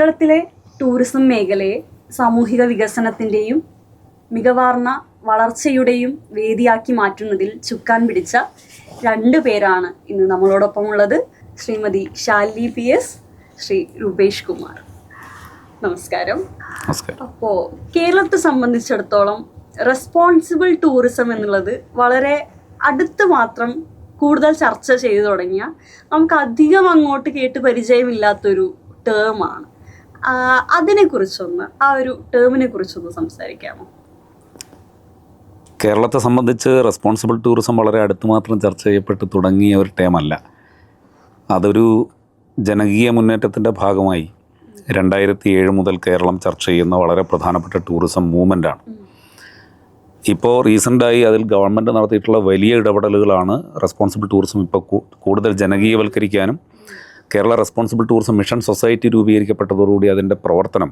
കേരളത്തിലെ ടൂറിസം മേഖലയെ സാമൂഹിക വികസനത്തിൻ്റെയും മികവാർന്ന വളർച്ചയുടെയും വേദിയാക്കി മാറ്റുന്നതിൽ ചുക്കാൻ പിടിച്ച 2 പേരാണ് ഇന്ന് നമ്മളോടൊപ്പമുള്ളത്. ശ്രീമതി ശാലിനി PS, ശ്രീ രൂപേഷ് കുമാർ. നമസ്കാരം. അപ്പോൾ കേരളത്തെ സംബന്ധിച്ചിടത്തോളം റെസ്പോൺസിബിൾ ടൂറിസം എന്നുള്ളത് വളരെ അടുത്ത് മാത്രം കൂടുതൽ ചർച്ച ചെയ്തു തുടങ്ങിയ, നമുക്ക് അധികം അങ്ങോട്ട് കേട്ട് പരിചയമില്ലാത്തൊരു ടേമാണ്. അതിനെക്കുറിച്ചൊന്ന്, ആ ഒരു ടേമിനെ കുറിച്ചൊന്ന് സംസാരിക്കാമോ? കേരളത്തെ സംബന്ധിച്ച് റെസ്പോൺസിബിൾ ടൂറിസം വളരെ അടുത്ത് മാത്രം ചർച്ച ചെയ്യപ്പെട്ട് തുടങ്ങിയ ഒരു ടേമല്ല. അതൊരു ജനകീയ മുന്നേറ്റത്തിൻ്റെ ഭാഗമായി 2007 മുതൽ കേരളം ചർച്ച ചെയ്യുന്ന വളരെ പ്രധാനപ്പെട്ട ടൂറിസം മൂവ്മെൻ്റാണ്. ഇപ്പോൾ റീസെൻ്റായി അതിൽ ഗവൺമെൻറ് നടത്തിയിട്ടുള്ള വലിയ ഇടപെടലുകളാണ് റെസ്പോൺസിബിൾ ടൂറിസം ഇപ്പോൾ കൂടുതൽ ജനകീയവൽക്കരിക്കാനും Kerala responsible tourism mission society രൂപീകരിക്കപ്പെട്ടതോടുകൂടി അതിൻ്റെ പ്രവർത്തനം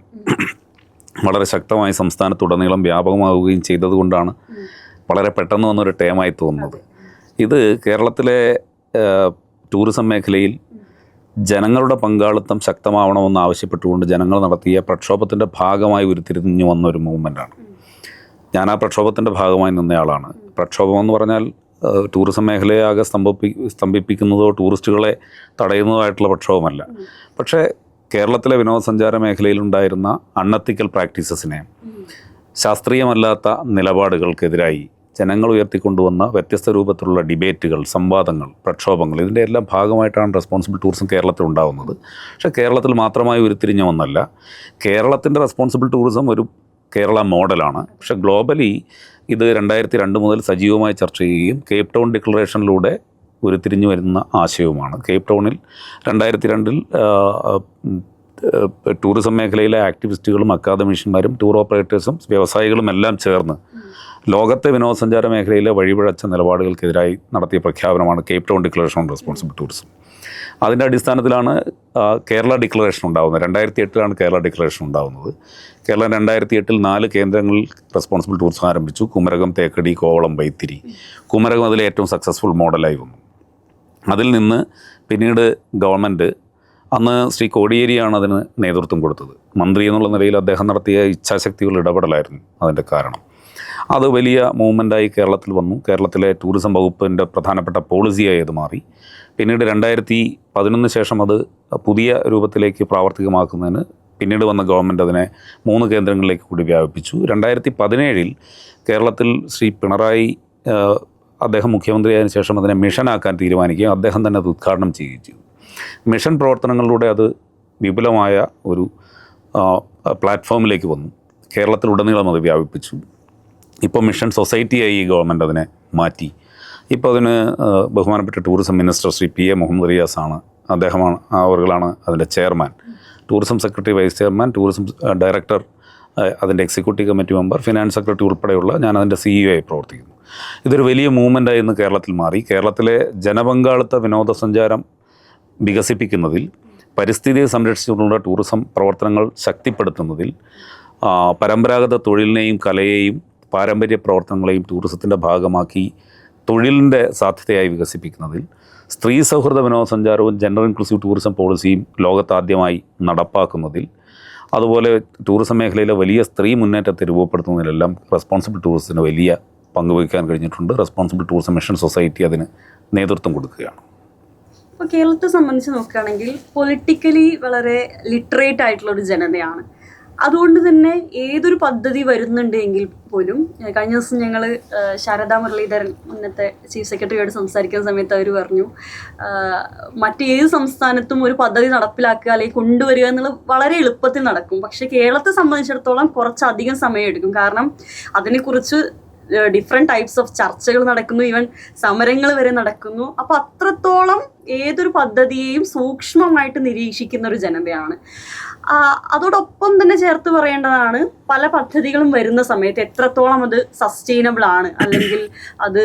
വളരെ ശക്തമായി സംസ്ഥാനത്തുടനീളം വ്യാപകമാവുകയും ചെയ്തതുകൊണ്ടാണ് വളരെ പെട്ടെന്ന് വന്നൊരു ടേമായി തോന്നുന്നത്. ഇത് കേരളത്തിലെ ടൂറിസം മേഖലയിൽ ജനങ്ങളുടെ പങ്കാളിത്തം ശക്തമാവണമെന്ന് ആവശ്യപ്പെട്ടുകൊണ്ട് ജനങ്ങൾ നടത്തിയ പ്രക്ഷോഭത്തിൻ്റെ ഭാഗമായി ഉരുത്തിരിഞ്ഞു വന്ന ഒരു മൂവ്മെൻറ്റാണ്. ഞാൻ ആ പ്രക്ഷോഭത്തിൻ്റെ ഭാഗമായി നിന്നയാളാണ്. പ്രക്ഷോഭം എന്ന് പറഞ്ഞാൽ ടൂറിസം മേഖലയെ ആകെ സ്തംഭിപ്പിക്കുന്നതോ ടൂറിസ്റ്റുകളെ തടയുന്നതോ ആയിട്ടുള്ള പ്രക്ഷോഭമല്ല. പക്ഷേ കേരളത്തിലെ വിനോദസഞ്ചാര മേഖലയിലുണ്ടായിരുന്ന അൺഎത്തിക്കൽ പ്രാക്ടീസസിനെ, ശാസ്ത്രീയമല്ലാത്ത നിലപാടുകൾക്കെതിരായി ജനങ്ങൾ ഉയർത്തിക്കൊണ്ടുവന്ന വ്യത്യസ്ത രൂപത്തിലുള്ള ഡിബേറ്റുകൾ, സംവാദങ്ങൾ, പ്രക്ഷോഭങ്ങൾ, ഇതിൻ്റെ എല്ലാം ഭാഗമായിട്ടാണ് റെസ്പോൺസിബിൾ ടൂറിസം കേരളത്തിൽ ഉണ്ടാകുന്നത്. പക്ഷേ കേരളത്തിൽ മാത്രമായി ഉരുത്തിരിഞ്ഞ ഒന്നല്ല. കേരളത്തിൻ്റെ റെസ്പോൺസിബിൾ ടൂറിസം ഒരു കേരള മോഡലാണ്. പക്ഷേ ഗ്ലോബലി ഇത് 2002 മുതൽ സജീവമായി ചർച്ച ചെയ്യുകയും കേപ്പ് ടൗൺ ഡിക്ലറേഷനിലൂടെ ഉരുത്തിരിഞ്ഞു വരുന്ന ആശയവുമാണ്. കേപ്പ് ടൗണിൽ 2002 ടൂറിസം മേഖലയിലെ ആക്ടിവിസ്റ്റുകളും അക്കാദമീഷ്യന്മാരും ടൂർ ഓപ്പറേറ്റേഴ്സും വ്യവസായികളും എല്ലാം ചേർന്ന് ലോകത്തെ വിനോദസഞ്ചാര മേഖലയിലെ വഴിപിഴച്ച നിലപാടുകൾക്കെതിരായി നടത്തിയ പ്രഖ്യാപനമാണ് Cape Town declaration on responsible tourism. അതിൻ്റെ അടിസ്ഥാനത്തിലാണ് കേരള ഡിക്ലറേഷൻ ഉണ്ടാകുന്നത്. 2008 കേരള ഡിക്ലറേഷൻ ഉണ്ടാകുന്നത്. കേരളം 2008 4 കേന്ദ്രങ്ങളിൽ റെസ്പോൺസിബിൾ ടൂറിസം ആരംഭിച്ചു. കുമരകം, തേക്കടി, കോവളം, വൈത്തിരി. കുമരകം അതിലെ ഏറ്റവും സക്സസ്ഫുൾ മോഡലായി വന്നു. അതിൽ നിന്ന് പിന്നീട് ഗവൺമെൻറ്, അന്ന് ശ്രീ കോടിയേരിയാണ് അതിന് നേതൃത്വം കൊടുത്തത്. മന്ത്രി എന്നുള്ള നിലയിൽ അദ്ദേഹം നടത്തിയ ഇച്ഛാശക്തിയുള്ള ഇടപെടലായിരുന്നു അതിൻ്റെ കാരണം. അത് വലിയ മൂവ്മെൻറ്റായി കേരളത്തിൽ വന്നു. കേരളത്തിലെ ടൂറിസം വകുപ്പിൻ്റെ പ്രധാനപ്പെട്ട പോളിസിയായി അത് മാറി. പിന്നീട് 2011 ശേഷം അത് പുതിയ രൂപത്തിലേക്ക് പ്രാവർത്തികമാക്കുന്നതിന് പിന്നീട് വന്ന ഗവൺമെൻറ് അതിനെ 3 കേന്ദ്രങ്ങളിലേക്ക് കൂടി വ്യാപിപ്പിച്ചു. 2017 കേരളത്തിൽ ശ്രീ പിണറായി അദ്ദേഹം മുഖ്യമന്ത്രിയായതിനു ശേഷം അതിനെ മിഷനാക്കാൻ തീരുമാനിക്കുകയും അദ്ദേഹം തന്നെ അത് ഉദ്ഘാടനം ചെയ്യുകയും ചെയ്തു. മിഷൻ പ്രവർത്തനങ്ങളിലൂടെ അത് വിപുലമായ ഒരു പ്ലാറ്റ്ഫോമിലേക്ക് വന്നു. കേരളത്തിലുടനീളം അത് വ്യാപിപ്പിച്ചു. ഇപ്പോൾ മിഷൻ സൊസൈറ്റിയായി ഈ ഗവൺമെൻറ് അതിനെ മാറ്റി. ഇപ്പോൾ അതിന് ബഹുമാനപ്പെട്ട tourism minister Shri PA Muhammad റിയാസാണ്. അദ്ദേഹമാണ്, അവർകളാണ് അതിൻ്റെ chairman. Tourism secretary, vice chairman, tourism director, അതിൻ്റെ executive committee member, finance secretary ഉൾപ്പെടെയുള്ള ഞാൻ അതിൻ്റെ CEO ആയി പ്രവർത്തിക്കുന്നു. ഇതൊരു വലിയ മൂവ്മെൻറ്റായി ഇന്ന് കേരളത്തിൽ മാറി. കേരളത്തിലെ ജനപങ്കാളിത്ത വിനോദസഞ്ചാരം വികസിപ്പിക്കുന്നതിൽ, പരിസ്ഥിതിയെ സംരക്ഷിച്ചുകൊണ്ടുള്ള ടൂറിസം പ്രവർത്തനങ്ങൾ ശക്തിപ്പെടുത്തുന്നതിൽ, പരമ്പരാഗത തൊഴിലിനെയും കലയെയും പാരമ്പര്യ പ്രവർത്തനങ്ങളെയും ടൂറിസത്തിൻ്റെ ഭാഗമാക്കി തൊഴിലിൻ്റെ സാധ്യതയായി വികസിപ്പിക്കുന്നതിൽ, സ്ത്രീ സൗഹൃദ വിനോദസഞ്ചാരവും ജെൻഡർ ഇൻക്ലൂസീവ് ടൂറിസം പോളിസിയും ലോകത്താദ്യമായി നടപ്പാക്കുന്നതിൽ, അതുപോലെ ടൂറിസം മേഖലയിലെ വലിയ സ്ത്രീ മുന്നേറ്റത്തെ രൂപപ്പെടുത്തുന്നതിലെല്ലാം റെസ്പോൺസിബിൾ ടൂറിസത്തിന് വലിയ പങ്കുവയ്ക്കാൻ കഴിഞ്ഞിട്ടുണ്ട്. റെസ്പോൺസിബിൾ ടൂറിസം മിഷൻ സൊസൈറ്റി അതിന് നേതൃത്വം കൊടുക്കുകയാണ്. ഇപ്പോൾ കേരളത്തെ സംബന്ധിച്ച് നോക്കുകയാണെങ്കിൽ പൊളിറ്റിക്കലി വളരെ ലിറ്ററേറ്റ് ആയിട്ടുള്ള ഒരു ജനതയാണ്. അതുകൊണ്ട് തന്നെ ഏതൊരു പദ്ധതി വരുന്നുണ്ടെങ്കിൽ പോലും, കഴിഞ്ഞ ദിവസം ഞങ്ങൾ ശാരദാ മുരളീധരൻ, മുന്നത്തെ ചീഫ് സെക്രട്ടറിയോട് സംസാരിക്കുന്ന സമയത്ത് അവർ പറഞ്ഞു, മറ്റേത് സംസ്ഥാനത്തും ഒരു പദ്ധതി നടപ്പിലാക്കുക അല്ലെങ്കിൽ കൊണ്ടുവരിക എന്നുള്ളത് വളരെ എളുപ്പത്തിൽ നടക്കും. പക്ഷേ കേരളത്തെ സംബന്ധിച്ചിടത്തോളം കുറച്ചധികം സമയമെടുക്കും. കാരണം അതിനെക്കുറിച്ച് ഡിഫറെൻറ്റ് ടൈപ്സ് ഓഫ് ചർച്ചകൾ നടക്കുന്നു, ഈവൻ സമരങ്ങൾ വരെ നടക്കുന്നു. അപ്പോൾ അത്രത്തോളം ഏതൊരു പദ്ധതിയെയും സൂക്ഷ്മമായിട്ട് നിരീക്ഷിക്കുന്ന ഒരു ജനതയാണ്. അതോടൊപ്പം തന്നെ ചേർത്ത് പറയേണ്ടതാണ്, പല പദ്ധതികളും വരുന്ന സമയത്ത് എത്രത്തോളം അത് സസ്റ്റൈനബിൾ ആണ്, അല്ലെങ്കിൽ അത്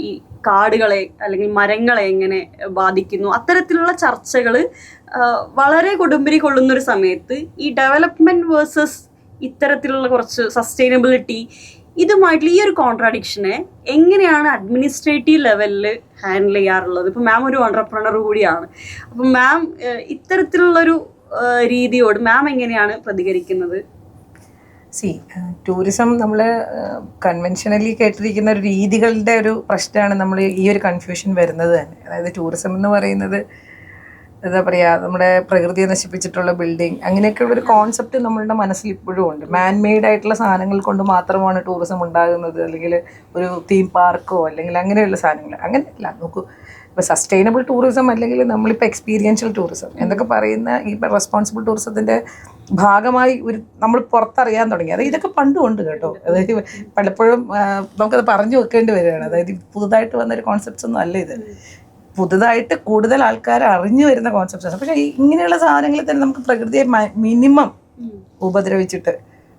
ഈ കാടുകളെ അല്ലെങ്കിൽ മരങ്ങളെ എങ്ങനെ ബാധിക്കുന്നു, അത്തരത്തിലുള്ള ചർച്ചകൾ വളരെ കൊടുമ്പിരി കൊള്ളുന്നൊരു സമയത്ത് ഈ ഡെവലപ്മെൻറ്റ് വേഴ്സസ് ഇത്തരത്തിലുള്ള കുറച്ച് സസ്റ്റൈനബിലിറ്റി, ഇതുമായിട്ടുള്ള ഈ ഒരു കോൺട്രാഡിക്ഷനെ എങ്ങനെയാണ് അഡ്മിനിസ്ട്രേറ്റീവ് ലെവലിൽ ഹാൻഡിൽ ചെയ്യാറുള്ളത്? ഇപ്പോൾ മാം ഒരു ഓൺട്രപ്രണർ കൂടിയാണ്. അപ്പം മാം ഇത്തരത്തിലുള്ളൊരു രീതിയോട് മാം എങ്ങനെയാണ് പ്രതികരിക്കുന്നത്? ടൂറിസം നമ്മൾ കൺവെൻഷനലി കേട്ടിരിക്കുന്ന ഒരു രീതികളുടെ ഒരു പ്രശ്നമാണ് നമ്മൾ ഈ ഒരു കൺഫ്യൂഷൻ വരുന്നത് തന്നെ. അതായത് ടൂറിസം എന്ന് പറയുന്നത് എന്താ പറയുക, നമ്മുടെ പ്രകൃതിയെ നശിപ്പിച്ചിട്ടുള്ള ബിൽഡിംഗ് അങ്ങനെയൊക്കെയുള്ള ഒരു കോൺസെപ്റ്റ് നമ്മളുടെ മനസ്സിൽ ഇപ്പോഴും ഉണ്ട്. മാൻമെയ്ഡ് ആയിട്ടുള്ള സാധനങ്ങൾ കൊണ്ട് മാത്രമാണ് ടൂറിസം ഉണ്ടാകുന്നത്, അല്ലെങ്കിൽ ഒരു തീം പാർക്കോ അല്ലെങ്കിൽ അങ്ങനെയുള്ള സാധനങ്ങൾ. അങ്ങനെയല്ല. നോക്കൂ, ഇപ്പോൾ സസ്റ്റൈനബിൾ ടൂറിസം അല്ലെങ്കിൽ നമ്മളിപ്പോൾ എക്സ്പീരിയൻഷ്യൽ ടൂറിസം എന്നൊക്കെ പറയുന്ന ഈ റെസ്പോൺസിബിൾ ടൂറിസത്തിൻ്റെ ഭാഗമായി നമ്മൾ പുറത്തറിയാൻ തുടങ്ങി. അതായത് ഇതൊക്കെ പണ്ടും ഉണ്ട് കേട്ടോ. അതായത് പലപ്പോഴും നമുക്കത് പറഞ്ഞു വെക്കേണ്ടി വരികയാണ്. അതായത് പുതുതായിട്ട് വന്നൊരു കോൺസെപ്റ്റ്സ് ഒന്നും അല്ല ഇത്. പുതുതായിട്ട് കൂടുതൽ ആൾക്കാർ അറിഞ്ഞു വരുന്ന കോൺസെപ്റ്റ്സാണ്. പക്ഷേ ഇങ്ങനെയുള്ള സാധനങ്ങളിൽ തന്നെ നമുക്ക് പ്രകൃതിയെ മിനിമം ഉപദ്രവിച്ചിട്ട്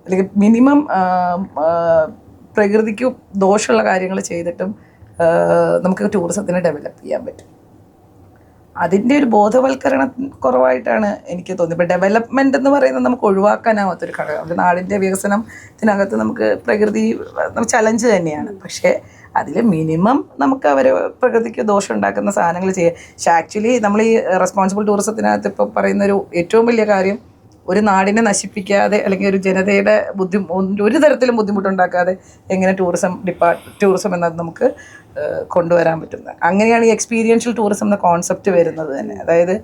അല്ലെങ്കിൽ മിനിമം പ്രകൃതിക്ക് ദോഷമുള്ള കാര്യങ്ങൾ ചെയ്തിട്ടും നമുക്ക് ടൂറിസത്തിനെ ഡെവലപ്പ് ചെയ്യാൻ പറ്റും. അതിൻ്റെ ഒരു ബോധവൽക്കരണം കുറവായിട്ടാണ് എനിക്ക് തോന്നിയത്. ഇപ്പോൾ ഡെവലപ്മെൻറ്റ് എന്ന് പറയുന്നത് നമുക്ക് ഒഴിവാക്കാനാവാത്തൊരു ഘടകം. ഒരു നാടിൻ്റെ വികസനത്തിനകത്ത് നമുക്ക് പ്രകൃതി ചലഞ്ച് തന്നെയാണ്. പക്ഷേ അതിൽ മിനിമം നമുക്ക് അവർ പ്രകൃതിക്ക് ദോഷം ഉണ്ടാക്കുന്ന സാധനങ്ങൾ ചെയ്യുക. പക്ഷേ ആക്ച്വലി നമ്മൾ ഈ റെസ്പോൺസിബിൾ ടൂറിസത്തിനകത്ത് ഇപ്പോൾ പറയുന്ന ഏറ്റവും വലിയ കാര്യം, ഒരു നാടിനെ നശിപ്പിക്കാതെ അല്ലെങ്കിൽ ഒരു ജനതയുടെ ഒരു തരത്തിലും ബുദ്ധിമുട്ടുണ്ടാക്കാതെ എങ്ങനെ ടൂറിസം എന്നത് നമുക്ക് കൊണ്ടുവരാൻ പറ്റുന്നത്. അങ്ങനെയാണ് ഈ എക്സ്പീരിയൻഷ്യൽ ടൂറിസം എന്ന കോൺസെപ്റ്റ് വരുന്നത് തന്നെ. അതായത്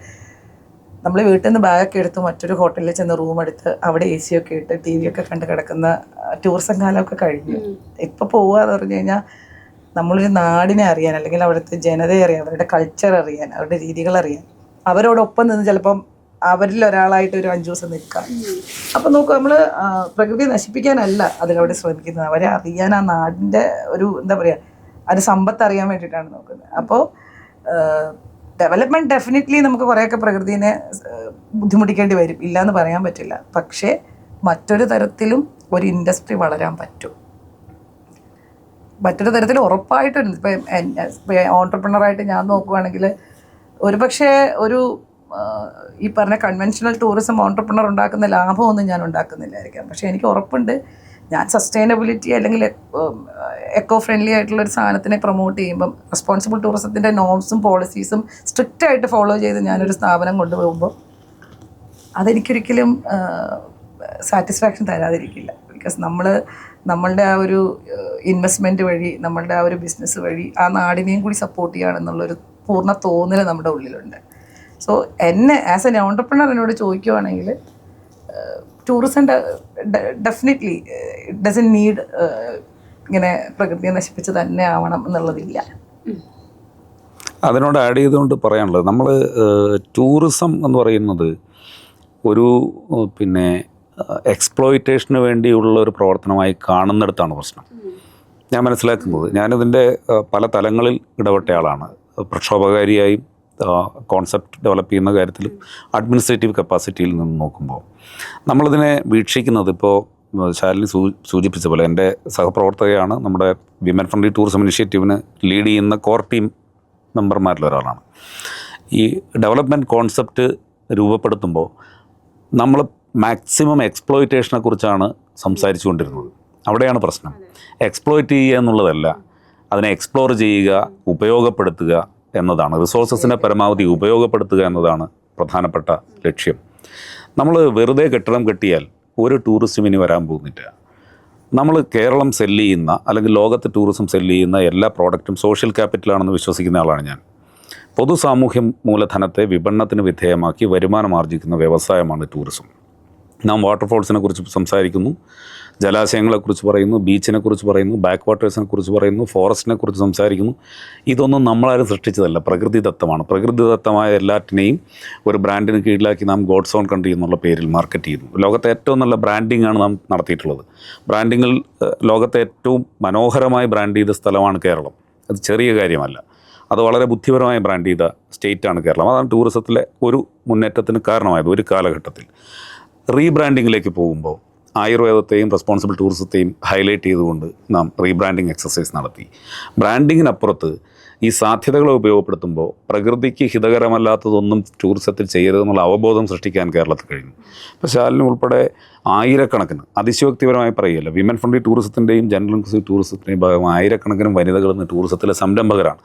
നമ്മൾ വീട്ടിൽ നിന്ന് ബാഗൊക്കെ എടുത്ത് മറ്റൊരു ഹോട്ടലിൽ ചെന്ന് റൂം എടുത്ത് അവിടെ AC ഒക്കെ ഇട്ട് TV ഒക്കെ കണ്ട് കിടക്കുന്ന ടൂറിസം കാലമൊക്കെ കഴിഞ്ഞു. ഇപ്പോൾ പോവുക എന്ന് പറഞ്ഞു കഴിഞ്ഞാൽ നമ്മളൊരു നാടിനെ അറിയാൻ, അല്ലെങ്കിൽ അവിടുത്തെ ജനതയെ അറിയാൻ, അവരുടെ കൾച്ചർ അറിയാൻ, അവരുടെ രീതികൾ അറിയാൻ, അവരോടൊപ്പം നിന്ന് ചിലപ്പം അവരിൽ ഒരാളായിട്ട് ഒരു 5 ദിവസം നിൽക്കാം. അപ്പം നോക്കൂ, നമ്മൾ പ്രകൃതി നശിപ്പിക്കാനല്ല അതിലവിടെ ശ്രമിക്കുന്നത്, അവരെ അറിയാൻ, ആ നാടിൻ്റെ ഒരു എന്താ പറയുക, അത് സമ്പത്ത് അറിയാൻ വേണ്ടിയിട്ടാണ് നോക്കുന്നത്. അപ്പോൾ ഡെവലപ്മെൻറ്റ് ഡെഫിനറ്റ്ലി നമുക്ക് കുറേയൊക്കെ പ്രകൃതിനെ ബുദ്ധിമുട്ടിക്കേണ്ടി വരും, ഇല്ലയെന്ന് പറയാൻ പറ്റില്ല. പക്ഷേ മറ്റൊരു തരത്തിലും ഒരു ഇൻഡസ്ട്രി വളരാൻ പറ്റും. മറ്റൊരു തരത്തിൽ ഉറപ്പായിട്ടുണ്ട്. ഇപ്പം ഓൺട്രപ്രണറായിട്ട് ഞാൻ നോക്കുകയാണെങ്കിൽ ഒരുപക്ഷെ ഈ പറഞ്ഞ കൺവെൻഷണൽ ടൂറിസം ഓൺട്രപ്രണർ ഉണ്ടാക്കുന്ന ലാഭമൊന്നും ഞാൻ ഉണ്ടാക്കുന്നില്ലായിരിക്കാം. പക്ഷേ എനിക്ക് ഉറപ്പുണ്ട്, ഞാൻ സസ്റ്റൈനബിലിറ്റി അല്ലെങ്കിൽ എക്കോ ഫ്രണ്ട്ലി ആയിട്ടുള്ളൊരു സാധനത്തിനെ പ്രൊമോട്ട് ചെയ്യുമ്പം റെസ്പോൺസിബിൾ ടൂറിസത്തിൻ്റെ നോംസും പോളിസീസും സ്ട്രിക്റ്റായിട്ട് ഫോളോ ചെയ്ത് ഞാനൊരു സ്ഥാപനം കൊണ്ടുപോകുമ്പോൾ അതെനിക്കൊരിക്കലും സാറ്റിസ്ഫാക്ഷൻ തരാതിരിക്കില്ല. ബിക്കോസ് നമ്മളുടെ ആ ഒരു ഇൻവെസ്റ്റ്മെൻറ്റ് വഴി, നമ്മളുടെ ആ ഒരു ബിസിനസ് വഴി ആ നാടിനെയും കൂടി സപ്പോർട്ട് ചെയ്യുകയാണെന്നുള്ളൊരു പൂർണ്ണ തോന്നൽ നമ്മുടെ ഉള്ളിലുണ്ട്. സോ എന്നെ ആസ് എൻ ഓൺട്രപ്രണർ എന്നോട് ചോദിക്കുവാണെങ്കിൽ ടൂറിസം ഡെഫിനറ്റ്ലി ഡസൻ നീഡ് ഇങ്ങനെ പ്രകൃതിയെ നശിപ്പിച്ച് തന്നെ ആവണം എന്നുള്ളതില്ല. അതിനോട് ആഡ് ചെയ്തുകൊണ്ട് പറയാനുള്ളത്, നമ്മൾ ടൂറിസം എന്ന് പറയുന്നത് ഒരു എക്സ്പ്ലോയിറ്റേഷന് വേണ്ടിയുള്ള ഒരു പ്രവർത്തനമായി കാണുന്നിടത്താണ് പ്രശ്നം. ഞാൻ മനസ്സിലാക്കുന്നത്, ഞാനിതിൻ്റെ പല തലങ്ങളിൽ ഇടപെട്ട ആളാണ്. പ്രക്ഷോഭകാരിയായും കോൺസെപ്റ്റ് ഡെവലപ്പ് ചെയ്യുന്ന കാര്യത്തിലും അഡ്മിനിസ്ട്രേറ്റീവ് കപ്പാസിറ്റിയിൽ നിന്ന് നോക്കുമ്പോൾ നമ്മളിതിനെ വീക്ഷിക്കുന്നത്, ഇപ്പോൾ ശാലിനി സൂചിപ്പിച്ച പോലെ എൻ്റെ സഹപ്രവർത്തകയാണ് നമ്മുടെ വിമൻ ഫ്രണ്ട്ലി ടൂറിസം ഇനിഷ്യേറ്റീവിന് ലീഡ് ചെയ്യുന്ന കോർ ടീം മെമ്പർമാരിലൊരാളാണ്. ഈ ഡെവലപ്മെൻറ്റ് കോൺസെപ്റ്റ് രൂപപ്പെടുത്തുമ്പോൾ നമ്മൾ മാക്സിമം എക്സ്പ്ലോയിറ്റേഷനെ കുറിച്ചാണ് സംസാരിച്ചു കൊണ്ടിരുന്നത്. അവിടെയാണ് പ്രശ്നം. എക്സ്പ്ലോയിറ്റ് ചെയ്യുക എന്നുള്ളതല്ല, അതിനെ എക്സ്പ്ലോർ ചെയ്യുക, ഉപയോഗപ്പെടുത്തുക എന്നതാണ്. റിസോഴ്സസിനെ പരമാവധി ഉപയോഗപ്പെടുത്തുക എന്നതാണ് പ്രധാനപ്പെട്ട ലക്ഷ്യം. നമ്മൾ വെറുതെ കെട്ടിടം കെട്ടിയാൽ ഒരു ടൂറിസ്റ്റും ഇനി വരാൻ പോകുന്നില്ല. നമ്മൾ കേരളം സെല്ല് ചെയ്യുന്ന അല്ലെങ്കിൽ ലോകത്ത് ടൂറിസം സെല്ല് ചെയ്യുന്ന എല്ലാ പ്രോഡക്റ്റും സോഷ്യൽ ക്യാപിറ്റലാണെന്ന് വിശ്വസിക്കുന്ന ആളാണ് ഞാൻ. പൊതു സാമൂഹ്യ മൂലധനത്തെ വിപണനത്തിന് വിധേയമാക്കി വരുമാനം ആർജിക്കുന്ന വ്യവസായമാണ് ടൂറിസം. നാം വാട്ടർഫോൾസിനെ കുറിച്ച് സംസാരിക്കുന്നു, ജലാശയങ്ങളെക്കുറിച്ച് പറയുന്നു, ബീച്ചിനെ കുറിച്ച് പറയുന്നു, ബാക്ക് വാട്ടേഴ്സിനെ കുറിച്ച് പറയുന്നു, ഫോറസ്റ്റിനെ കുറിച്ച് സംസാരിക്കുന്നു. ഇതൊന്നും നമ്മളാരും സൃഷ്ടിച്ചതല്ല, പ്രകൃതിദത്തമാണ്. പ്രകൃതിദത്തമായ എല്ലാറ്റിനെയും ഒരു ബ്രാൻഡിന് കീഴിലാക്കി നാം ഗോഡ്സ് ഓൺ കൺട്രി എന്നുള്ള പേരിൽ മാർക്കറ്റ് ചെയ്യുന്നു. ലോകത്തെ ഏറ്റവും നല്ല ബ്രാൻഡിങ്ങാണ് നാം നടത്തിയിട്ടുള്ളത്. ബ്രാൻഡിങ്ങിൽ ലോകത്തെ ഏറ്റവും മനോഹരമായി ബ്രാൻഡ് ചെയ്ത സ്ഥലമാണ് കേരളം. അത് ചെറിയ കാര്യമല്ല, അത് വളരെ ബുദ്ധിപരമായി ബ്രാൻഡ് ചെയ്ത സ്റ്റേറ്റാണ് കേരളം. അതാണ് ടൂറിസത്തിലെ ഒരു മുന്നേറ്റത്തിന് കാരണമായത്. ഒരു കാലഘട്ടത്തിൽ റീബ്രാൻഡിങ്ങിലേക്ക് പോകുമ്പോൾ ആയുർവേദത്തെയും റെസ്പോൺസിബിൾ ടൂറിസത്തെയും ഹൈലൈറ്റ് ചെയ്തുകൊണ്ട് നാം റീബ്രാൻഡിങ് എക്സസൈസ് നടത്തി. ബ്രാൻഡിങ്ങിനപ്പുറത്ത് ഈ സാധ്യതകളെ ഉപയോഗപ്പെടുത്തുമ്പോൾ പ്രകൃതിക്ക് ഹിതകരമല്ലാത്തതൊന്നും ടൂറിസത്തിൽ ചെയ്യരുതെന്നുള്ള അവബോധം സൃഷ്ടിക്കാൻ കേരളത്തിൽ കഴിഞ്ഞു. ഇപ്പോൾ ശാലിനി ഉൾപ്പെടെ ആയിരക്കണക്കിന്, അതിശയോക്തിപരമായി പറയുകയല്ല, വിമൻ ഫ്രണ്ട്ലി ടൂറിസത്തിൻ്റെയും ജനറൽ ഇൻക്ലൂസീവ് ടൂറിസത്തിൻ്റെയും ഭാഗമായി ആയിരക്കണക്കിന് വനിതകൾ ഇന്ന് ടൂറിസത്തിലെ സംരംഭകരാണ്.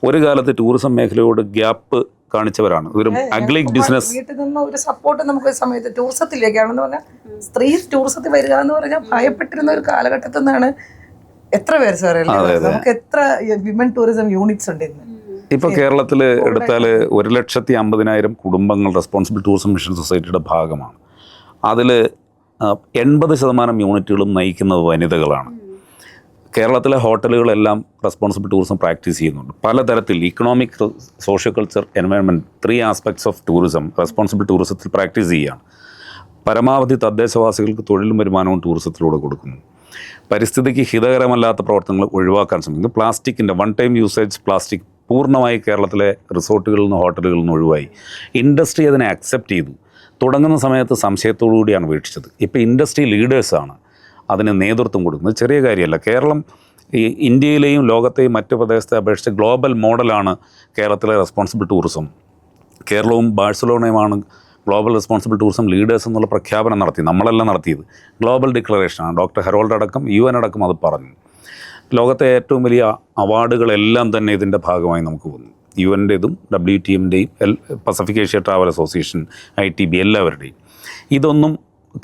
ഒരു കാലത്ത് ടൂറിസം മേഖലയോട് ഗ്യാപ്പ് കാണിച്ചവരാണ്. ഇതൊരു അഗ്ലി ബിസിനസ്. വീട്ടിൽ നിന്ന് ഒരു സപ്പോർട്ട് നമുക്ക് ഒരു സമയത്ത് ടൂറിസത്തിലേക്കാണെന്ന് പറഞ്ഞാൽ സ്ത്രീ ടൂറിസത്തിൽ വരിക എന്ന് പറഞ്ഞാൽ ഭയപ്പെട്ടിരുന്ന ഒരു കാലഘട്ടത്തിൽ നിന്നാണ് എത്ര പേര് സാറേ നമുക്ക് എത്ര വിമൻ ടൂറിസം യൂണിറ്റ്സ് ഉണ്ട് ഇന്ന്. ഇപ്പോൾ കേരളത്തിൽ എടുത്താൽ 1,50,000 കുടുംബങ്ങൾ റെസ്പോൺസിബിൾ ടൂറിസം മിഷൻ സൊസൈറ്റിയുടെ ഭാഗമാണ്. അതിൽ 80% യൂണിറ്റുകളും നയിക്കുന്നത് വനിതകളാണ്. കേരളത്തിലെ ഹോട്ടലുകളെല്ലാം റെസ്പോൺസിബിൾ ടൂറിസം പ്രാക്ടീസ് ചെയ്യുന്നുണ്ട്. പലതരത്തിൽ economic, socio culture, environment, 3 aspects of tourism responsible ടൂറിസത്തിൽ പ്രാക്ടീസ് ചെയ്യുകയാണ്. പരമാവധി തദ്ദേശവാസികൾക്ക് തൊഴിലും വരുമാനവും ടൂറിസത്തിലൂടെ കൊടുക്കുന്നു. പരിസ്ഥിതിക്ക് ഹിതകരമല്ലാത്ത പ്രവർത്തനങ്ങൾ ഒഴിവാക്കാൻ ശ്രമിക്കുന്നു. പ്ലാസ്റ്റിക്കിൻ്റെ വൺ ടൈം യൂസേജ് പ്ലാസ്റ്റിക് പൂർണ്ണമായി കേരളത്തിലെ റിസോർട്ടുകളിൽ നിന്ന് ഹോട്ടലുകളിൽ നിന്ന് ഒഴിവായി. ഇൻഡസ്ട്രി അതിനെ അക്സെപ്റ്റ് ചെയ്തു. തുടങ്ങുന്ന സമയത്ത് സംശയത്തോടു കൂടിയാണ് വീക്ഷിച്ചത്. ഇപ്പോൾ ഇൻഡസ്ട്രി ലീഡേഴ്സാണ് അതിന് നേതൃത്വം കൊടുക്കുന്നത്. ചെറിയ കാര്യമല്ല. കേരളം ഈ ഇന്ത്യയിലെയും ലോകത്തെയും മറ്റ് പ്രദേശത്തെ അപേക്ഷിച്ച് ഗ്ലോബൽ മോഡലാണ് കേരളത്തിലെ റെസ്പോൺസിബിൾ ടൂറിസം. കേരളവും ബാഴ്സലോണയുമാണ് ഗ്ലോബൽ റെസ്പോൺസിബിൾ ടൂറിസം ലീഡേഴ്സ് എന്നുള്ള പ്രഖ്യാപനം നടത്തി. നമ്മളല്ല നടത്തിയത്, ഗ്ലോബൽ ഡിക്ലറേഷനാണ്. ഡോക്ടർ ഹെറോൾഡ് അടക്കം UN അടക്കം അത് പറഞ്ഞു. ലോകത്തെ ഏറ്റവും വലിയ അവാർഡുകളെല്ലാം തന്നെ ഇതിൻ്റെ ഭാഗമായി നമുക്ക് വന്നു. UNൻ്റെതും WTMൻ്റെയും Pacific Asia travel association, ITB എല്ലാവരുടെയും. ഇതൊന്നും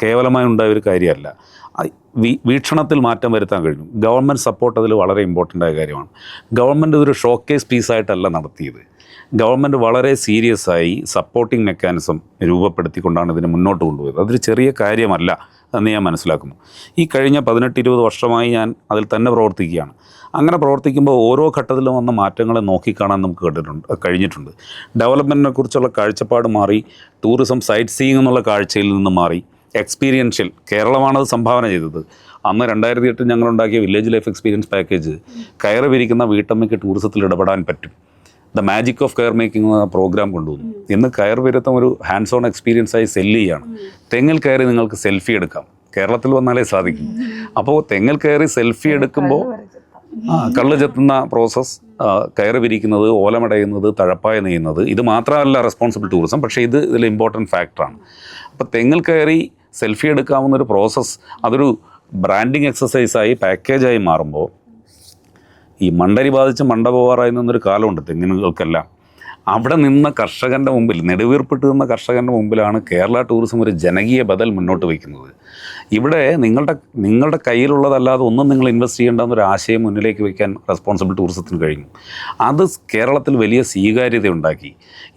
കേവലമായി ഉണ്ടായ ഒരു കാര്യമല്ല. വീക്ഷണത്തിൽ മാറ്റം വരുത്താൻ കഴിഞ്ഞു. ഗവൺമെൻറ് സപ്പോർട്ട് അതിൽ വളരെ ഇമ്പോർട്ടൻ്റ് ആയ കാര്യമാണ്. ഗവൺമെൻറ് ഇതൊരു ഷോക്കേസ് പീസായിട്ടല്ല നടത്തിയത്. ഗവൺമെൻറ് വളരെ സീരിയസ് ആയി സപ്പോർട്ടിംഗ് മെക്കാനിസം രൂപപ്പെടുത്തിക്കൊണ്ടാണ് ഇതിനെ മുന്നോട്ട് കൊണ്ടുപോയത്. അതൊരു ചെറിയ കാര്യമല്ല എന്ന് ഞാൻ മനസ്സിലാക്കുന്നു. ഈ കഴിഞ്ഞ 18-20 വർഷമായി ഞാൻ അതിൽ തന്നെ പ്രവർത്തിക്കുകയാണ്. അങ്ങനെ പ്രവർത്തിക്കുമ്പോൾ ഓരോ ഘട്ടത്തിലും വന്ന മാറ്റങ്ങളെ നോക്കിക്കാണാൻ നമുക്ക് കഴിഞ്ഞിട്ടുണ്ട്. ഡെവലപ്മെൻറ്റിനെ കുറിച്ചുള്ള കാഴ്ചപ്പാട് മാറി. ടൂറിസം സൈറ്റ് സീയിങ് എന്നുള്ള കാഴ്ചയിൽ നിന്ന് മാറി. എക്സ്പീരിയൻഷ്യൽ കേരളമാണത് സംഭാവന ചെയ്തത്. അന്ന് 2008 ഞങ്ങളുണ്ടാക്കിയ വില്ലേജ് ലൈഫ് എക്സ്പീരിയൻസ് പാക്കേജ് കയറി വിരിക്കുന്ന വീട്ടമ്മയ്ക്ക് ടൂറിസത്തിൽ ഇടപെടാൻ പറ്റും. The magic of care making എന്ന പ്രോഗ്രാം കൊണ്ടുവന്നു. ഇന്ന് കയർ വിരുത്തം ഒരു ഹാൻഡ്സ് ഓൺ എക്സ്പീരിയൻസായി സെല്ല് ചെയ്യുകയാണ്. തെങ്ങിൽ കയറി നിങ്ങൾക്ക് സെൽഫി എടുക്കാം. കേരളത്തിൽ വന്നാലേ സാധിക്കും. അപ്പോൾ തെങ്ങിൽ കയറി സെൽഫി എടുക്കുമ്പോൾ കള്ള് ചെത്തുന്ന പ്രോസസ്സ്, കയറി വിരിക്കുന്നത്, ഓലമടയുന്നത്, തഴപ്പായ നെയ്യുന്നത്, ഇത് മാത്രമല്ല റെസ്പോൺസിബിൾ ടൂറിസം. പക്ഷേ ഇതിൽ ഇമ്പോർട്ടൻറ്റ് ഫാക്ടറാണ്. അപ്പോൾ തെങ്ങിൽ കയറി സെൽഫി എടുക്കാവുന്നൊരു പ്രോസസ്സ് അതൊരു ബ്രാൻഡിങ് എക്സസൈസായി പാക്കേജായി മാറുമ്പോൾ ഈ മണ്ടരി ബാധിച്ച് മണ്ട പോവാറായി നിന്നൊരു കാലമുണ്ട് തെങ്ങിനുകൾക്കെല്ലാം. അവിടെ നിന്ന കർഷകൻ്റെ മുമ്പിൽ, നെടുവീർപ്പിട്ട് നിന്ന കർഷകൻ്റെ മുമ്പിലാണ് കേരള ടൂറിസം ഒരു ജനകീയ ബദൽ മുന്നോട്ട് വയ്ക്കുന്നത്. ഇവിടെ നിങ്ങളുടെ കയ്യിലുള്ളതല്ലാതെ ഒന്നും നിങ്ങൾ ഇൻവെസ്റ്റ് ചെയ്യേണ്ടെന്നൊരു ആശയം മുന്നിലേക്ക് വയ്ക്കാൻ റെസ്പോൺസിബിൾ ടൂറിസത്തിന് കഴിഞ്ഞു. അത് കേരളത്തിൽ വലിയ സ്വീകാര്യത ഉണ്ടാക്കി.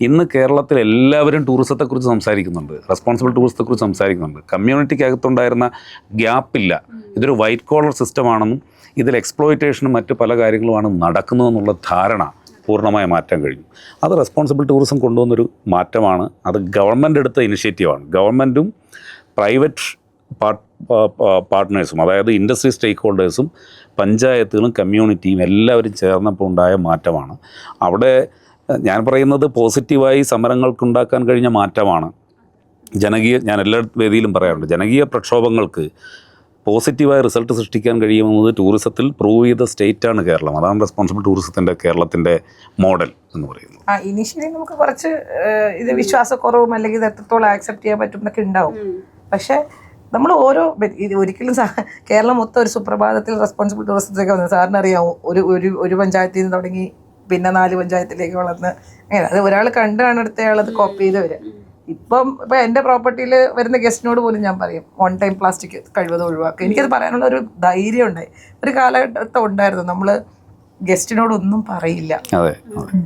ഇന്ന് കേരളത്തിൽ എല്ലാവരും ടൂറിസത്തെക്കുറിച്ച് സംസാരിക്കുന്നുണ്ട്, റെസ്പോൺസിബിൾ ടൂറിസത്തെക്കുറിച്ച് സംസാരിക്കുന്നുണ്ട്. കമ്മ്യൂണിറ്റിക്കകത്തുണ്ടായിരുന്ന ഗ്യാപ്പില്ല. ഇതൊരു വൈറ്റ് കോളർ സിസ്റ്റമാണെന്നും ഇതിൽ എക്സ്പ്ലോയിറ്റേഷനും മറ്റ് പല കാര്യങ്ങളുമാണ് നടക്കുന്നതെന്നുള്ള ധാരണ പൂർണ്ണമായി മാറ്റാൻ കഴിഞ്ഞു. അത് റെസ്പോൺസിബിൾ ടൂറിസം കൊണ്ടുവന്നൊരു മാറ്റമാണ്. അത് ഗവൺമെൻറ് എടുത്ത ഇനിഷ്യേറ്റീവാണ്. ഗവൺമെൻറ്റും പ്രൈവറ്റ് പാർട്ട്നേഴ്സും, അതായത് ഇൻഡസ്ട്രി സ്റ്റേക്ക് ഹോൾഡേഴ്സും പഞ്ചായത്തുകളും കമ്മ്യൂണിറ്റിയും എല്ലാവരും ചേർന്നപ്പോൾ ഉണ്ടായ മാറ്റമാണ്. അവിടെ ഞാൻ പറയുന്നത് പോസിറ്റീവായി സമരങ്ങൾക്കുണ്ടാക്കാൻ കഴിഞ്ഞ മാറ്റമാണ്. ഞാൻ എല്ലാ വേദിയിലും പറയാറുണ്ട്, ജനകീയ പ്രക്ഷോഭങ്ങൾക്ക് പോസിറ്റീവായ റിസൾട്ട് സൃഷ്ടിക്കാൻ കഴിയുമെന്നത് ടൂറിസത്തിൽ പ്രൂവ് ചെയ്ത സ്റ്റേറ്റാണ് കേരളം. അതാണ് റെസ്പോൺസിബിൾ ടൂറിസത്തിൻ്റെ കേരളത്തിൻ്റെ മോഡൽ എന്ന് പറയുന്നത്. ഇനീഷ്യലി നമുക്ക് കുറച്ച് ഇത് വിശ്വാസക്കുറവും അല്ലെങ്കിൽ ഇത് എത്രത്തോളം ആക്സെപ്റ്റ് ചെയ്യാൻ പറ്റും എന്നൊക്കെ ഉണ്ടാവും. പക്ഷേ നമ്മൾ ഒരിക്കലും കേരളം മൊത്തം ഒരു സുപ്രഭാതത്തിൽ റെസ്പോൺസിബിൾ ടൂറിസത്തിലേക്ക് വന്നത് സാറിന് അറിയാം. ഒരു പഞ്ചായത്തിൽ നിന്ന് തുടങ്ങി പിന്നെ 4 പഞ്ചായത്തിലേക്ക് വളർന്ന് അങ്ങനെ അത് ഒരാൾ കണ്ടാണ് അടുത്തയാളത് കോപ്പി ചെയ്ത് വരിക. ഇപ്പം എൻ്റെ പ്രോപ്പർട്ടിയിൽ വരുന്ന ഗസ്റ്റിനോട് പോലും ഞാൻ പറയും വൺ ടൈം പ്ലാസ്റ്റിക് കഴിവതും ഒഴിവാക്കുക. എനിക്കത് പറയാനുള്ള ഒരു ധൈര്യം ഉണ്ടായി. ഒരു കാലഘട്ടം ഉണ്ടായിരുന്നു നമ്മൾ ഗസ്റ്റിനോടൊന്നും പറയില്ല,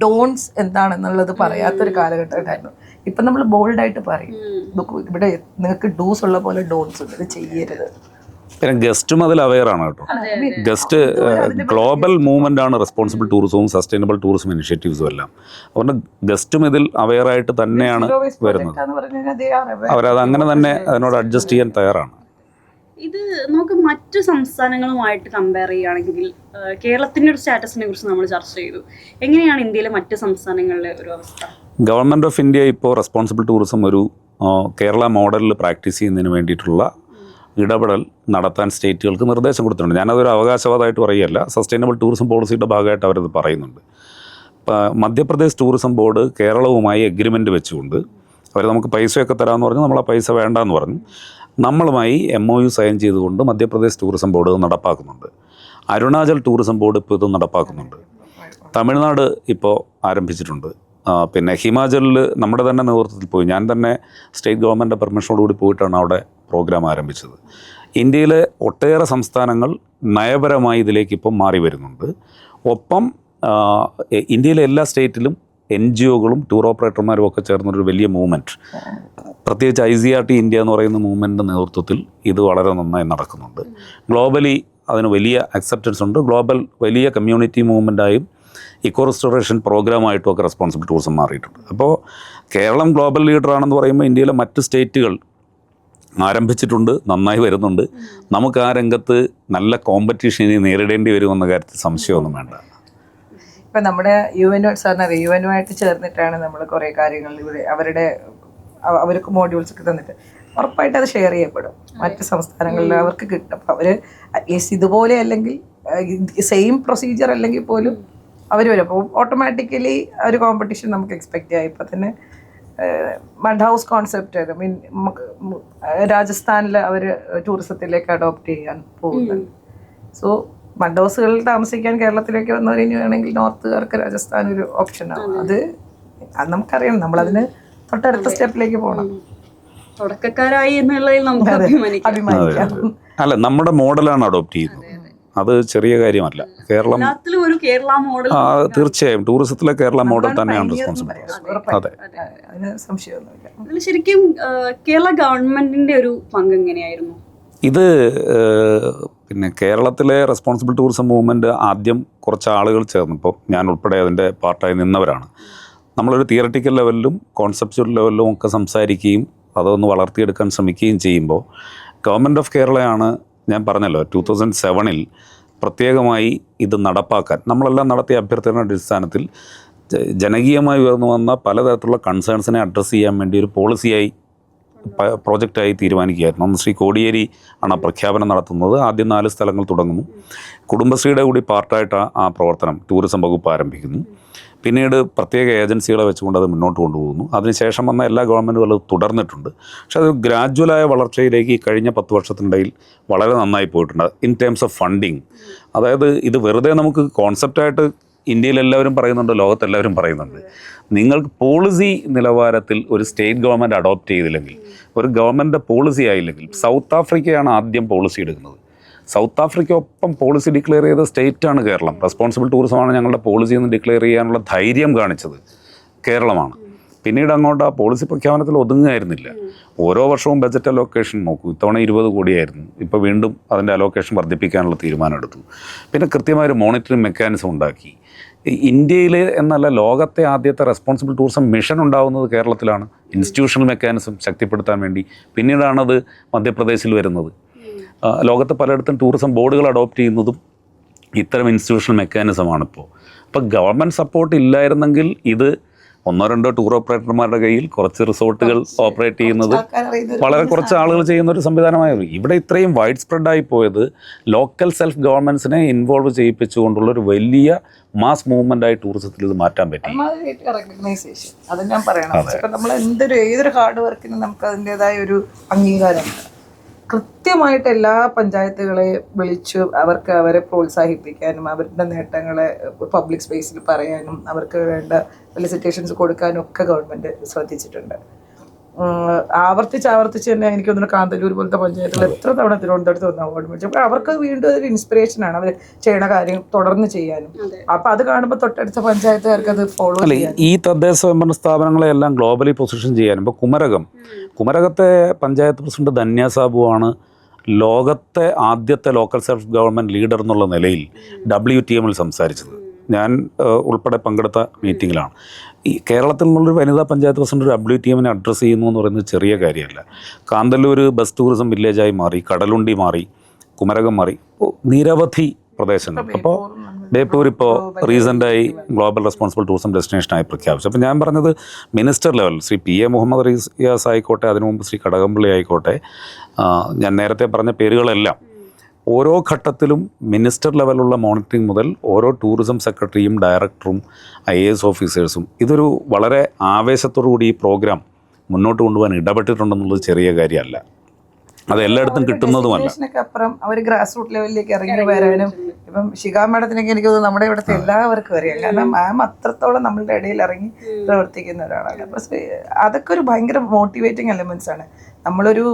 ഡോൺസ് എന്താണെന്നുള്ളത് പറയാത്തൊരു കാലഘട്ടം ഉണ്ടായിരുന്നു. ഇപ്പം നമ്മൾ ബോൾഡായിട്ട് പറയും, ഇവിടെ നിങ്ങൾക്ക് ഡൂസ് ഉള്ള പോലെ ഡോൺസ് ഉണ്ട്, ഇത് ചെയ്യരുത്. പിന്നെ ഗസ്റ്റും അതിൽ അവെയറാണ് കേട്ടോ. ഗസ്റ്റ് ഗ്ലോബൽ മൂവ്മെൻ്റ് ആണ് റെസ്പോൺസിബിൾ ടൂറിസവും സസ്റ്റൈനബിൾ ടൂറിസം ഇനിഷ്യേറ്റീവ്സും എല്ലാം. അതുകൊണ്ട് ഗസ്റ്റും ഇതിൽ അവെയറായിട്ട് തന്നെയാണ് വരുന്നത്. അവരത് അങ്ങനെ തന്നെ അതിനോട് അഡ്ജസ്റ്റ് ചെയ്യാൻ തയ്യാറാണ്. ഇത് നമുക്ക് മറ്റു സംസ്ഥാനങ്ങളുമായിട്ട് കമ്പയർ ചെയ്യുകയാണെങ്കിൽ കേരളത്തിൻ്റെ ഒരു സ്റ്റാറ്റസിനെ കുറിച്ച് നമ്മൾ ചർച്ച ചെയ്തു. എങ്ങനെയാണ് ഇന്ത്യയിലെ മറ്റ് സംസ്ഥാനങ്ങളിലെ ഒരു അവസ്ഥ? ഗവൺമെൻറ് ഓഫ് ഇന്ത്യ ഇപ്പോൾ റെസ്പോൺസിബിൾ ടൂറിസം ഒരു കേരള മോഡലിൽ പ്രാക്ടീസ് ചെയ്യുന്നതിന് വേണ്ടിയിട്ടുള്ള ഇടപെടൽ നടത്താൻ സ്റ്റേറ്റുകൾക്ക് നിർദ്ദേശം കൊടുത്തിട്ടുണ്ട്. ഞാനതൊരു അവകാശവാദമായിട്ട് പറയുകയല്ല, സസ്റ്റൈനബിൾ ടൂറിസം പോളിസിയുടെ ഭാഗമായിട്ട് അവരത് പറയുന്നുണ്ട്. മധ്യപ്രദേശ് ടൂറിസം ബോർഡ് കേരളവുമായി എഗ്രിമെൻറ്റ് വെച്ചുകൊണ്ട് അവർ നമുക്ക് പൈസയൊക്കെ തരാമെന്ന് പറഞ്ഞു. നമ്മൾ ആ പൈസ വേണ്ടാന്ന് പറഞ്ഞു. നമ്മളുമായി MOU സൈൻ ചെയ്തുകൊണ്ട് മധ്യപ്രദേശ് ടൂറിസം ബോർഡ് നടപ്പാക്കുന്നുണ്ട്. അരുണാചൽ ടൂറിസം ബോർഡ് ഇപ്പോൾ ഇത് നടപ്പാക്കുന്നുണ്ട്. തമിഴ്നാട് ഇപ്പോൾ ആരംഭിച്ചിട്ടുണ്ട്. പിന്നെ ഹിമാചലിൽ നമ്മുടെ തന്നെ നേതൃത്വത്തിൽ പോയി, ഞാൻ തന്നെ സ്റ്റേറ്റ് ഗവൺമെൻറ് പെർമിഷനോടുകൂടി പോയിട്ടാണ് അവിടെ പ്രോഗ്രാം ആരംഭിച്ചത്. ഇന്ത്യയിലെ ഒട്ടേറെ സംസ്ഥാനങ്ങൾ നയപരമായി ഇതിലേക്ക് ഇപ്പം മാറി വരുന്നുണ്ട്. ഒപ്പം ഇന്ത്യയിലെ എല്ലാ സ്റ്റേറ്റിലും NGOകളും ടൂർ ഓപ്പറേറ്റർമാരും ഒക്കെ ചേർന്നൊരു വലിയ മൂവ്മെൻറ്റ്, പ്രത്യേകിച്ച് ICRT ഇന്ത്യ എന്ന് പറയുന്ന മൂവ്മെൻറ്റിൻ്റെ നേതൃത്വത്തിൽ ഇത് വളരെ നന്നായി നടക്കുന്നുണ്ട്. ഗ്ലോബലി അതിന് വലിയ അക്സെപ്റ്റൻസ് ഉണ്ട്. ഗ്ലോബൽ വലിയ കമ്മ്യൂണിറ്റി മൂവ്മെൻറ്റായും ഇക്കോ റെസ്റ്റോറേഷൻ പ്രോഗ്രാമായിട്ടും ഒക്കെ റെസ്പോൺസിബിൾ ടൂറിസം മാറിയിട്ടുണ്ട്. അപ്പോൾ കേരളം ഗ്ലോബൽ ലീഡറാണെന്ന് പറയുമ്പോൾ ഇന്ത്യയിലെ മറ്റ് സ്റ്റേറ്റുകൾ ആരംഭിച്ചിട്ടുണ്ട്, നന്നായി വരുന്നുണ്ട്. നമുക്ക് ആ രംഗത്ത് നല്ല കോമ്പറ്റീഷൻ നേരിടേണ്ടി വരുമെന്ന കാര്യത്തിൽ സംശയമൊന്നും വേണ്ട. ഇപ്പം നമ്മുടെ UN-ആയിട്ട് ചേർന്നിട്ടാണ് നമ്മൾ കുറേ കാര്യങ്ങൾ ഇവിടെ അവർക്ക് മോഡ്യൂൾസ് ഒക്കെ തന്നിട്ട് ഉറപ്പായിട്ട് അത് ഷെയർ ചെയ്യപ്പെടും മറ്റ് സംസ്ഥാനങ്ങളിൽ, അവർക്ക് കിട്ടും. അപ്പോൾ അവർ അറ്റ്ലീസ്റ്റ് ഇതുപോലെ അല്ലെങ്കിൽ സെയിം പ്രൊസീജിയർ അല്ലെങ്കിൽ പോലും അവർ വരും. അപ്പോൾ ഓട്ടോമാറ്റിക്കലി ഒരു കോമ്പറ്റീഷൻ നമുക്ക് എക്സ്പെക്റ്റ് ചെയ്യാം. ഇപ്പം തന്നെ മഡ് ഹൗസ് കോൺസെപ്റ്റ് രാജസ്ഥാനിൽ അവർ ടൂറിസത്തിലേക്ക് അഡോപ്റ്റ് ചെയ്യാൻ പോകുന്നുണ്ട്. സോ മഡ് ഹൗസുകളിൽ താമസിക്കാൻ കേരളത്തിലേക്ക് വന്നവർ ഇനി വേണമെങ്കിൽ നോർത്തുകാർക്ക് രാജസ്ഥാൻ ഒരു ഓപ്ഷനാണ്. അത് നമുക്കറിയണം, നമ്മളതിന് തൊട്ടടുത്ത സ്റ്റെപ്പിലേക്ക് പോകണം. തുടക്കക്കാരായി എന്നുള്ളതിൽ നമുക്ക് അഭിമാനിക്കാം. അല്ല, നമ്മുടെ മോഡലാണ് അഡോപ്റ്റ് ചെയ്യുന്നത്, അത് ചെറിയ കാര്യമല്ല. കേരളം ഒരു കേരള മോഡൽ, തീർച്ചയായും ടൂറിസത്തിലെ കേരള മോഡൽ തന്നെയാണ് റെസ്പോൺസിബിൾ. അതെ, അതിന് സംശയമൊന്നുമില്ല. ശരിക്കും കേരള ഗവൺമെന്റിന്റെ ഒരു പങ്ക് എങ്ങനെയായിരുന്നു ഇത്? പിന്നെ കേരളത്തിലെ റെസ്പോൺസിബിൾ ടൂറിസം മൂവ്മെൻറ്റ് ആദ്യം കുറച്ച് ആളുകൾ ചേർന്നപ്പോൾ ഞാൻ ഉൾപ്പെടെ അതിൻ്റെ പാർട്ടായി നിന്നവരാണ്. നമ്മളൊരു തിയററ്റിക്കൽ ലെവലിലും കോൺസെപ്ച്വൽ ലെവലിലും ഒക്കെ സംസാരിക്കുകയും അതൊന്ന് വളർത്തിയെടുക്കാൻ ശ്രമിക്കുകയും ചെയ്യുമ്പോൾ ഗവൺമെൻറ് ഓഫ് കേരളയാണ്, ഞാൻ പറഞ്ഞല്ലോ 2007 പ്രത്യേകമായി ഇത് നടപ്പാക്കാൻ നമ്മളെല്ലാം നടത്തിയ അഭ്യർത്ഥനയുടെ അടിസ്ഥാനത്തിൽ ജനകീയമായി ഉയർന്നു വന്ന പലതരത്തിലുള്ള കൺസേൺസിനെ അഡ്രസ്സ് ചെയ്യാൻ വേണ്ടി ഒരു പോളിസിയായി പ്രോജക്റ്റായി തീരുമാനിക്കുകയായിരുന്നു. അന്ന് ശ്രീ കോടിയേരി ആണ് പ്രഖ്യാപനം നടത്തുന്നത്. ആദ്യം 4 സ്ഥലങ്ങൾ തുടങ്ങുന്നു. കുടുംബശ്രീയുടെ കൂടി പാർട്ടായിട്ട് ആ പ്രവർത്തനം ടൂറിസം വകുപ്പ് ആരംഭിക്കുന്നു. പിന്നീട് പ്രത്യേക ഏജൻസികളെ വെച്ചുകൊണ്ട് അത് മുന്നോട്ട് കൊണ്ടുപോകുന്നു. അതിനുശേഷം വന്ന എല്ലാ ഗവൺമെൻറ്റുകളും തുടർന്നിട്ടുണ്ട്. പക്ഷേ അത് ഗ്രാജ്വലായ വളർച്ചയിലേക്ക് ഈ കഴിഞ്ഞ 10 വർഷത്തിനിടയിൽ വളരെ നന്നായി പോയിട്ടുണ്ട് ഇൻ ടേംസ് ഓഫ് ഫണ്ടിങ്. അതായത് ഇത് വെറുതെ നമുക്ക് കോൺസെപ്റ്റായിട്ട് ഇന്ത്യയിലെല്ലാവരും പറയുന്നുണ്ട്, ലോകത്തെല്ലാവരും പറയുന്നുണ്ട്. നിങ്ങൾക്ക് പോളിസി നിലവാരത്തിൽ ഒരു സ്റ്റേറ്റ് ഗവൺമെൻറ് അഡോപ്റ്റ് ചെയ്തില്ലെങ്കിൽ, ഒരു ഗവൺമെൻറ് പോളിസി ആയില്ലെങ്കിൽ, സൗത്ത് ആഫ്രിക്കയാണ് ആദ്യം പോളിസി എടുക്കുന്നത്. സൗത്ത് ആഫ്രിക്ക ഒപ്പം പോളിസി ഡിക്ലെയർ ചെയ്ത സ്റ്റേറ്റാണ് കേരളം. റെസ്പോൺസിബിൾ ടൂറിസമാണ് ഞങ്ങളുടെ പോളിസി എന്ന് ഡിക്ലെയർ ചെയ്യാനുള്ള ധൈര്യം കാണിച്ചത് കേരളമാണ്. പിന്നീട് അങ്ങോട്ട് ആ പോളിസി പ്രഖ്യാപനത്തിൽ ഒതുങ്ങുകയായിരുന്നില്ല. ഓരോ വർഷവും ബജറ്റ് അലോക്കേഷൻ നോക്കൂ. ഇത്തവണ 20 കോടിയായിരുന്നു. ഇപ്പോൾ വീണ്ടും അതിൻ്റെ അലോക്കേഷൻ വർദ്ധിപ്പിക്കാനുള്ള തീരുമാനമെടുത്തു. പിന്നെ കൃത്യമായൊരു മോണിറ്ററിംഗ് മെക്കാനിസം ഉണ്ടാക്കി. ഇന്ത്യയിൽ എന്നല്ല, ലോകത്തെ ആദ്യത്തെ റെസ്പോൺസിബിൾ ടൂറിസം മിഷൻ ഉണ്ടാകുന്നത് കേരളത്തിലാണ്. ഇൻസ്റ്റിറ്റ്യൂഷണൽ മെക്കാനിസം ശക്തിപ്പെടുത്താൻ വേണ്ടി. പിന്നീടാണത് മധ്യപ്രദേശിൽ വരുന്നത്. ലോകത്തെ പലയിടത്തും ടൂറിസം ബോർഡുകൾ അഡോപ്റ്റ് ചെയ്യുന്നതും ഇത്തരം ഇൻസ്റ്റിറ്റ്യൂഷണൽ മെക്കാനിസമാണിപ്പോൾ. അപ്പോൾ ഗവൺമെൻറ് സപ്പോർട്ട് ഇല്ലായിരുന്നെങ്കിൽ ഇത് 1-2 ടൂർ ഓപ്പറേറ്റർമാരുടെ കയ്യിൽ കുറച്ച് റിസോർട്ടുകൾ ഓപ്പറേറ്റ് ചെയ്യുന്നത് വളരെ കുറച്ച് ആളുകൾ ചെയ്യുന്ന ഒരു സംവിധാനമായിരുന്നു. ഇവിടെ ഇത്രയും വൈഡ് സ്പ്രെഡായി പോയത് ലോക്കൽ സെൽഫ് ഗവൺമെൻറ്റ്സിനെ ഇൻവോൾവ് ചെയ്യിപ്പിച്ചുകൊണ്ടുള്ള ഒരു വലിയ മാസ് മൂവ്മെൻ്റായി ടൂറിസത്തിൽ ഇത് മാറ്റാൻ പറ്റി. റെക്കഗ്നൈസേഷൻ, അത് ഞാൻ പറയണം. ഇപ്പം നമ്മൾ ഏതൊരു ഹാർഡ് വർക്കിനും നമുക്ക് അതിൻ്റെതായ ഒരു അംഗീകാരമുണ്ട്. കൃത്യമായിട്ട് എല്ലാ പഞ്ചായത്തുകളെ വിളിച്ചു അവർക്ക് അവരെ പ്രോത്സാഹിപ്പിക്കാനും അവരുടെ നേട്ടങ്ങളെ പബ്ലിക് സ്പേസിൽ പറയാനും അവർക്ക് വേണ്ട ഫെലിസിറ്റേഷൻസ് കൊടുക്കാനും ഒക്കെ ഗവൺമെൻറ് ശ്രദ്ധിച്ചിട്ടുണ്ട്. ആവർത്തിച്ച് തന്നെ എനിക്ക് തോന്നുന്നു കാന്തല്ലൂർ പോലത്തെ പഞ്ചായത്തുകൾ എത്ര തവണ തിരുവനന്തപുരത്ത് വന്ന അവാർഡ് മേടിച്ചു. അപ്പോൾ അവർക്ക് വീണ്ടും ഒരു ഇൻസ്പിറേഷനാണ് അവർ ചെയ്യണ കാര്യം തുടർന്ന് ചെയ്യാനും. അപ്പോൾ അത് കാണുമ്പോൾ തൊട്ടടുത്ത പഞ്ചായത്തുകാർക്ക് അത് ഫോളോ ചെയ്യാൻ. ഈ തദ്ദേശ സ്വയംഭരണ സ്ഥാപനങ്ങളെല്ലാം ഗ്ലോബലി പൊസിഷൻ ചെയ്യാനും. ഇപ്പോൾ കുമരകത്തെ പഞ്ചായത്ത് പ്രസിഡന്റ് ധന്യ സാബുവാണ് ലോകത്തെ ആദ്യത്തെ ലോക്കൽ സെൽഫ് ഗവൺമെൻറ് ലീഡർ എന്നുള്ള നിലയിൽ WTM-ൽ സംസാരിച്ചത്. ഞാൻ ഉൾപ്പെടെ പങ്കെടുത്ത മീറ്റിങ്ങിലാണ്. ഈ കേരളത്തിൽ നിന്നുള്ളൊരു വനിതാ പഞ്ചായത്ത് പ്രസിഡന്റ് WTM-നെ അഡ്രസ്സ് ചെയ്യുന്നു എന്ന് പറയുന്നത് ചെറിയ കാര്യമല്ല. കാന്തല്ലൂർ ബസ് ടൂറിസം വില്ലേജായി മാറി, കടലുണ്ടി മാറി, കുമരകം മാറി, നിരവധി പ്രദേശങ്ങൾ. അപ്പോൾ ബേപ്പൂർ ഇപ്പോൾ റീസെൻ്റായി ഗ്ലോബൽ റെസ്പോൺസിബിൾ ടൂറിസം ഡെസ്റ്റിനേഷനായി പ്രഖ്യാപിച്ചു. അപ്പോൾ ഞാൻ പറഞ്ഞത് minister level Shri PA Muhammad Riyas ആയിക്കോട്ടെ, അതിനു മുമ്പ് ശ്രീ കടകംപള്ളി ആയിക്കോട്ടെ, ഞാൻ നേരത്തെ പറഞ്ഞ പേരുകളെല്ലാം ഓരോ ഘട്ടത്തിലും മിനിസ്റ്റർ ലെവലുള്ള മോണിറ്ററിംഗ് മുതൽ ഓരോ ടൂറിസം സെക്രട്ടറിയും ഡയറക്ടറും IAS ഓഫീസേഴ്സും ഇതൊരു വളരെ ആവേശത്തോടു കൂടി ഈ പ്രോഗ്രാം മുന്നോട്ട് കൊണ്ടുപോകാൻ ഇടപെട്ടിട്ടുണ്ടെന്നുള്ളത് ചെറിയ കാര്യമല്ല. അത് എല്ലായിടത്തും കിട്ടുന്നതുമല്ല. ഡെസ്റ്റിനേഷനൊക്കെ അപ്പുറം അവർ ഗ്രാസ് റൂട്ട് ലെവലിലേക്ക് ഇറങ്ങി വരാനും ഇപ്പം ഷിക മാഡത്തിനൊക്കെ എനിക്ക് തോന്നുന്നു നമ്മുടെ ഇവിടുത്തെ എല്ലാവർക്കും അറിയാം. കാരണം മാം അത്രത്തോളം നമ്മളുടെ ഇടയിൽ ഇറങ്ങി പ്രവർത്തിക്കുന്ന ഒരാളാണ്. അപ്പോൾ അതൊക്കെ ഒരു ഭയങ്കര മോട്ടിവേറ്റിംഗ് എലമെന്റ്സ് ആണ്. നമ്മളൊരു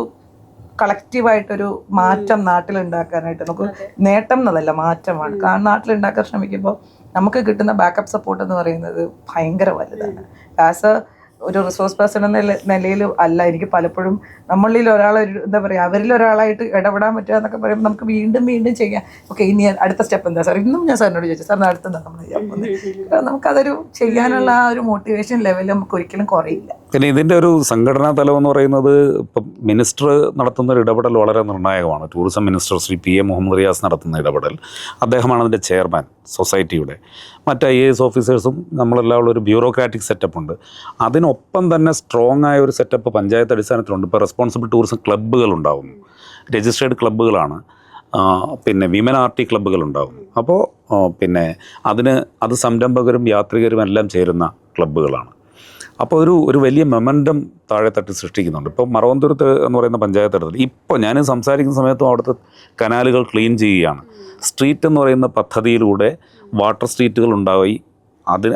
കളക്റ്റീവായിട്ടൊരു മാറ്റം നാട്ടിലുണ്ടാക്കാനായിട്ട് നമുക്ക് നേട്ടം എന്നതല്ല മാറ്റമാണ്. കാരണം നാട്ടിലുണ്ടാക്കാൻ ശ്രമിക്കുമ്പോൾ നമുക്ക് കിട്ടുന്ന ബാക്കപ്പ് സപ്പോർട്ട് എന്ന് പറയുന്നത് ഭയങ്കര വലുതാണ്. ആസ് എ ഒരു റിസോഴ്സ് പേഴ്സൺ എന്ന നിലയിൽ അല്ല, എനിക്ക് പലപ്പോഴും നമ്മളിൽ ഒരാളെ എന്താ പറയുക അവരിൽ ഒരാളായിട്ട് ഇടപെടാൻ പറ്റുക എന്നൊക്കെ പറയുമ്പോൾ നമുക്ക് വീണ്ടും വീണ്ടും ചെയ്യാം. ഓക്കെ, ഇനി അടുത്ത സ്റ്റെപ്പ് എന്താ സാർ? ഇന്നും ഞാൻ സാറിനോട് ചോദിച്ചു, സാറിന് അടുത്തെന്താ നമ്മൾ ചെയ്യാൻ പോകുന്നത്? നമുക്കതൊരു ചെയ്യാനുള്ള ആ ഒരു മോട്ടിവേഷൻ ലെവൽ നമുക്ക് ഒരിക്കലും കുറയില്ല. പിന്നെ ഇതിൻ്റെ ഒരു സംഘടനാ തലം എന്ന് പറയുന്നത് ഇപ്പം മിനിസ്റ്റർ നടത്തുന്ന ഒരു ഇടപെടൽ വളരെ നിർണായകമാണ്. Tourism minister Shri P A Muhammad Riyas നടത്തുന്ന ഇടപെടൽ, അദ്ദേഹമാണ് അതിൻ്റെ ചെയർമാൻ സൊസൈറ്റിയുടെ. മറ്റ് IAS ഓഫീസേഴ്സും നമ്മളെല്ലാം ഒരു ബ്യൂറോക്രാറ്റിക് സെറ്റപ്പ് ഉണ്ട്. അതിനൊപ്പം തന്നെ സ്ട്രോങ് ആയ ഒരു സെറ്റപ്പ് പഞ്ചായത്ത് അടിസ്ഥാനത്തിലുണ്ട്. ഇപ്പോൾ റെസ്പോൺസിബിൾ ടൂറിസം ക്ലബ്ബുകൾ ഉണ്ടാകുന്നു, രജിസ്റ്റേർഡ് ക്ലബ്ബുകളാണ്. പിന്നെ വിമൻ ആർട്ടി ക്ലബ്ബുകൾ ഉണ്ടാകുന്നു. അപ്പോൾ പിന്നെ അത് സംരംഭകരും യാത്രികരും എല്ലാം ചേരുന്ന ക്ലബ്ബുകളാണ്. അപ്പോൾ ഒരു വലിയ മൊമെൻറ്റം താഴെത്തട്ടി സൃഷ്ടിക്കുന്നുണ്ട്. ഇപ്പോൾ മറവന്തുരുത്ത് എന്ന് പറയുന്ന പഞ്ചായത്ത് എടുത്തത് ഇപ്പോൾ ഞാൻ സംസാരിക്കുന്ന സമയത്തും അവിടുത്തെ കനാലുകൾ ക്ലീൻ ചെയ്യുകയാണ്. സ്ട്രീറ്റ് എന്ന് പറയുന്ന പദ്ധതിയിലൂടെ വാട്ടർ സ്ട്രീറ്റുകൾ ഉണ്ടായി.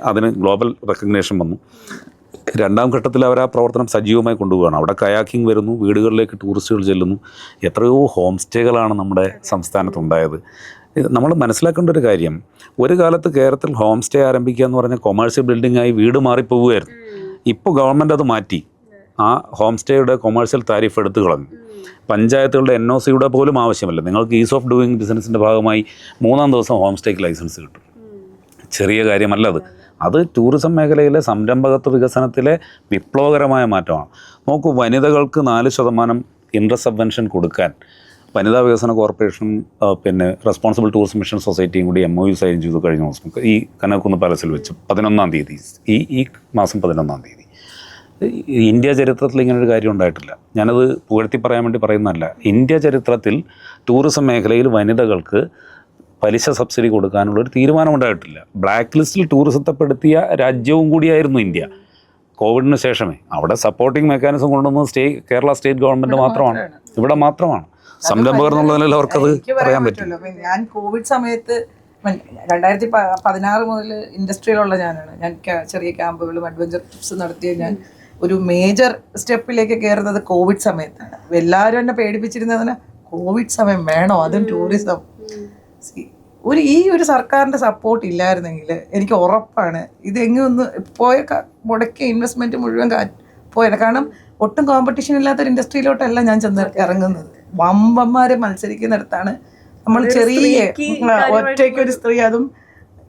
അതിന് ഗ്ലോബൽ റെക്കഗ്നേഷൻ വന്നു. രണ്ടാം ഘട്ടത്തിൽ അവർ ആ പ്രവർത്തനം സജീവമായി കൊണ്ടുപോവുകയാണ്. അവിടെ കയാക്കിംഗ് വരുന്നു, വീടുകളിലേക്ക് ടൂറിസ്റ്റുകൾ ചെല്ലുന്നു. എത്രയോ ഹോം സ്റ്റേകളാണ് നമ്മുടെ സംസ്ഥാനത്തുണ്ടായത്. നമ്മൾ മനസ്സിലാക്കേണ്ട ഒരു കാര്യം, ഒരു കാലത്ത് കേരളത്തിൽ ഹോം സ്റ്റേ ആരംഭിക്കുക എന്ന് പറഞ്ഞാൽ കൊമേഴ്ഷ്യൽ ബിൽഡിങ്ങായി വീട് മാറിപ്പോവുകയായിരുന്നു. ഇപ്പോൾ ഗവൺമെൻറ് അത് മാറ്റി. ആ ഹോം സ്റ്റേയുടെ കൊമേഴ്ഷ്യൽ താരിഫ് എടുത്തു കളഞ്ഞു. പഞ്ചായത്തുകളുടെ NOCയുടെ പോലും ആവശ്യമില്ല. നിങ്ങൾക്ക് ഈസ് ഓഫ് ഡൂയിങ് ബിസിനസ്സിൻ്റെ ഭാഗമായി 3-ാം ദിവസം ഹോം സ്റ്റേക്ക് ലൈസൻസ് കിട്ടും. ചെറിയ കാര്യമല്ല അത് ടൂറിസം മേഖലയിലെ സംരംഭകത്വ വികസനത്തിലെ വിപ്ലവകരമായ മാറ്റമാണ്. നോക്കൂ, വനിതകൾക്ക് 4% ഇൻട്രസ്റ്റ് സബ്വെൻഷൻ കൊടുക്കാൻ വനിതാ വികസന കോർപ്പറേഷനും പിന്നെ റെസ്പോൺസിബിൾ ടൂറിസം മിഷൻ സൊസൈറ്റിയും കൂടി MOU സൈൻ ചെയ്തു കഴിഞ്ഞ ദിവസം ഈ കനകുന്ന് പാലസിൽ വെച്ച് 11-ാം തീയതി, ഈ മാസം 11-ാം തീയതി. ഇന്ത്യ ചരിത്രത്തിൽ ഇങ്ങനൊരു കാര്യം ഉണ്ടായിട്ടില്ല. ഞാനത് പുകഴ്ത്തി പറയാൻ വേണ്ടി പറയുന്നതല്ല. ഇന്ത്യ ചരിത്രത്തിൽ ടൂറിസം മേഖലയിൽ വനിതകൾക്ക് പലിശ സബ്സിഡി കൊടുക്കാനുള്ളൊരു തീരുമാനമുണ്ടായിട്ടില്ല. ബ്ലാക്ക് ലിസ്റ്റിൽ ടൂറിസത്തെ പെടുത്തിയ രാജ്യവും കൂടിയായിരുന്നു ഇന്ത്യ കോവിഡിന് ശേഷമേ. അവിടെ സപ്പോർട്ടിംഗ് മെക്കാനിസം കൊണ്ടുവന്നത് കേരള സ്റ്റേറ്റ് ഗവൺമെൻറ് മാത്രമാണ്. ഇവിടെ മാത്രമാണ് സംരംഭകർ എന്നുള്ളതിൽ അവർക്കത് പറയാൻ പറ്റും. ഞാൻ കോവിഡ് സമയത്ത് 2016 മുതൽ ഇൻഡസ്ട്രിയിലുള്ള ഞാനാണ്. ഞാൻ ചെറിയ ക്യാമ്പുകളും അഡ്വഞ്ചർ ട്രിപ്സ് നടത്തിയ ഞാൻ ഒരു മേജർ സ്റ്റെപ്പിലേക്ക് കയറുന്നത് കോവിഡ് സമയത്താണ്. എല്ലാവരും എന്നെ പേടിപ്പിച്ചിരുന്നതിന് കോവിഡ് സമയം വേണോ, അതും ടൂറിസം. ഈ ഒരു സർക്കാരിൻ്റെ സപ്പോർട്ട് ഇല്ലായിരുന്നെങ്കിൽ എനിക്ക് ഉറപ്പാണ് ഇതെങ്ങൊന്ന് മുടക്കിയ ഇൻവെസ്റ്റ്മെൻറ്റ് മുഴുവൻ പോയത്. കാരണം ഒട്ടും കോമ്പറ്റീഷൻ ഇല്ലാത്തൊരു ഇൻഡസ്ട്രിയിലോട്ടല്ല ഞാൻ ചെന്ന് ഇറങ്ങുന്നത്. വമ്പന്മാരെ മത്സരിക്കുന്നിടത്താണ് നമ്മൾ ചെറിയ ഒറ്റയ്ക്കൊരു സ്ത്രീ, അതും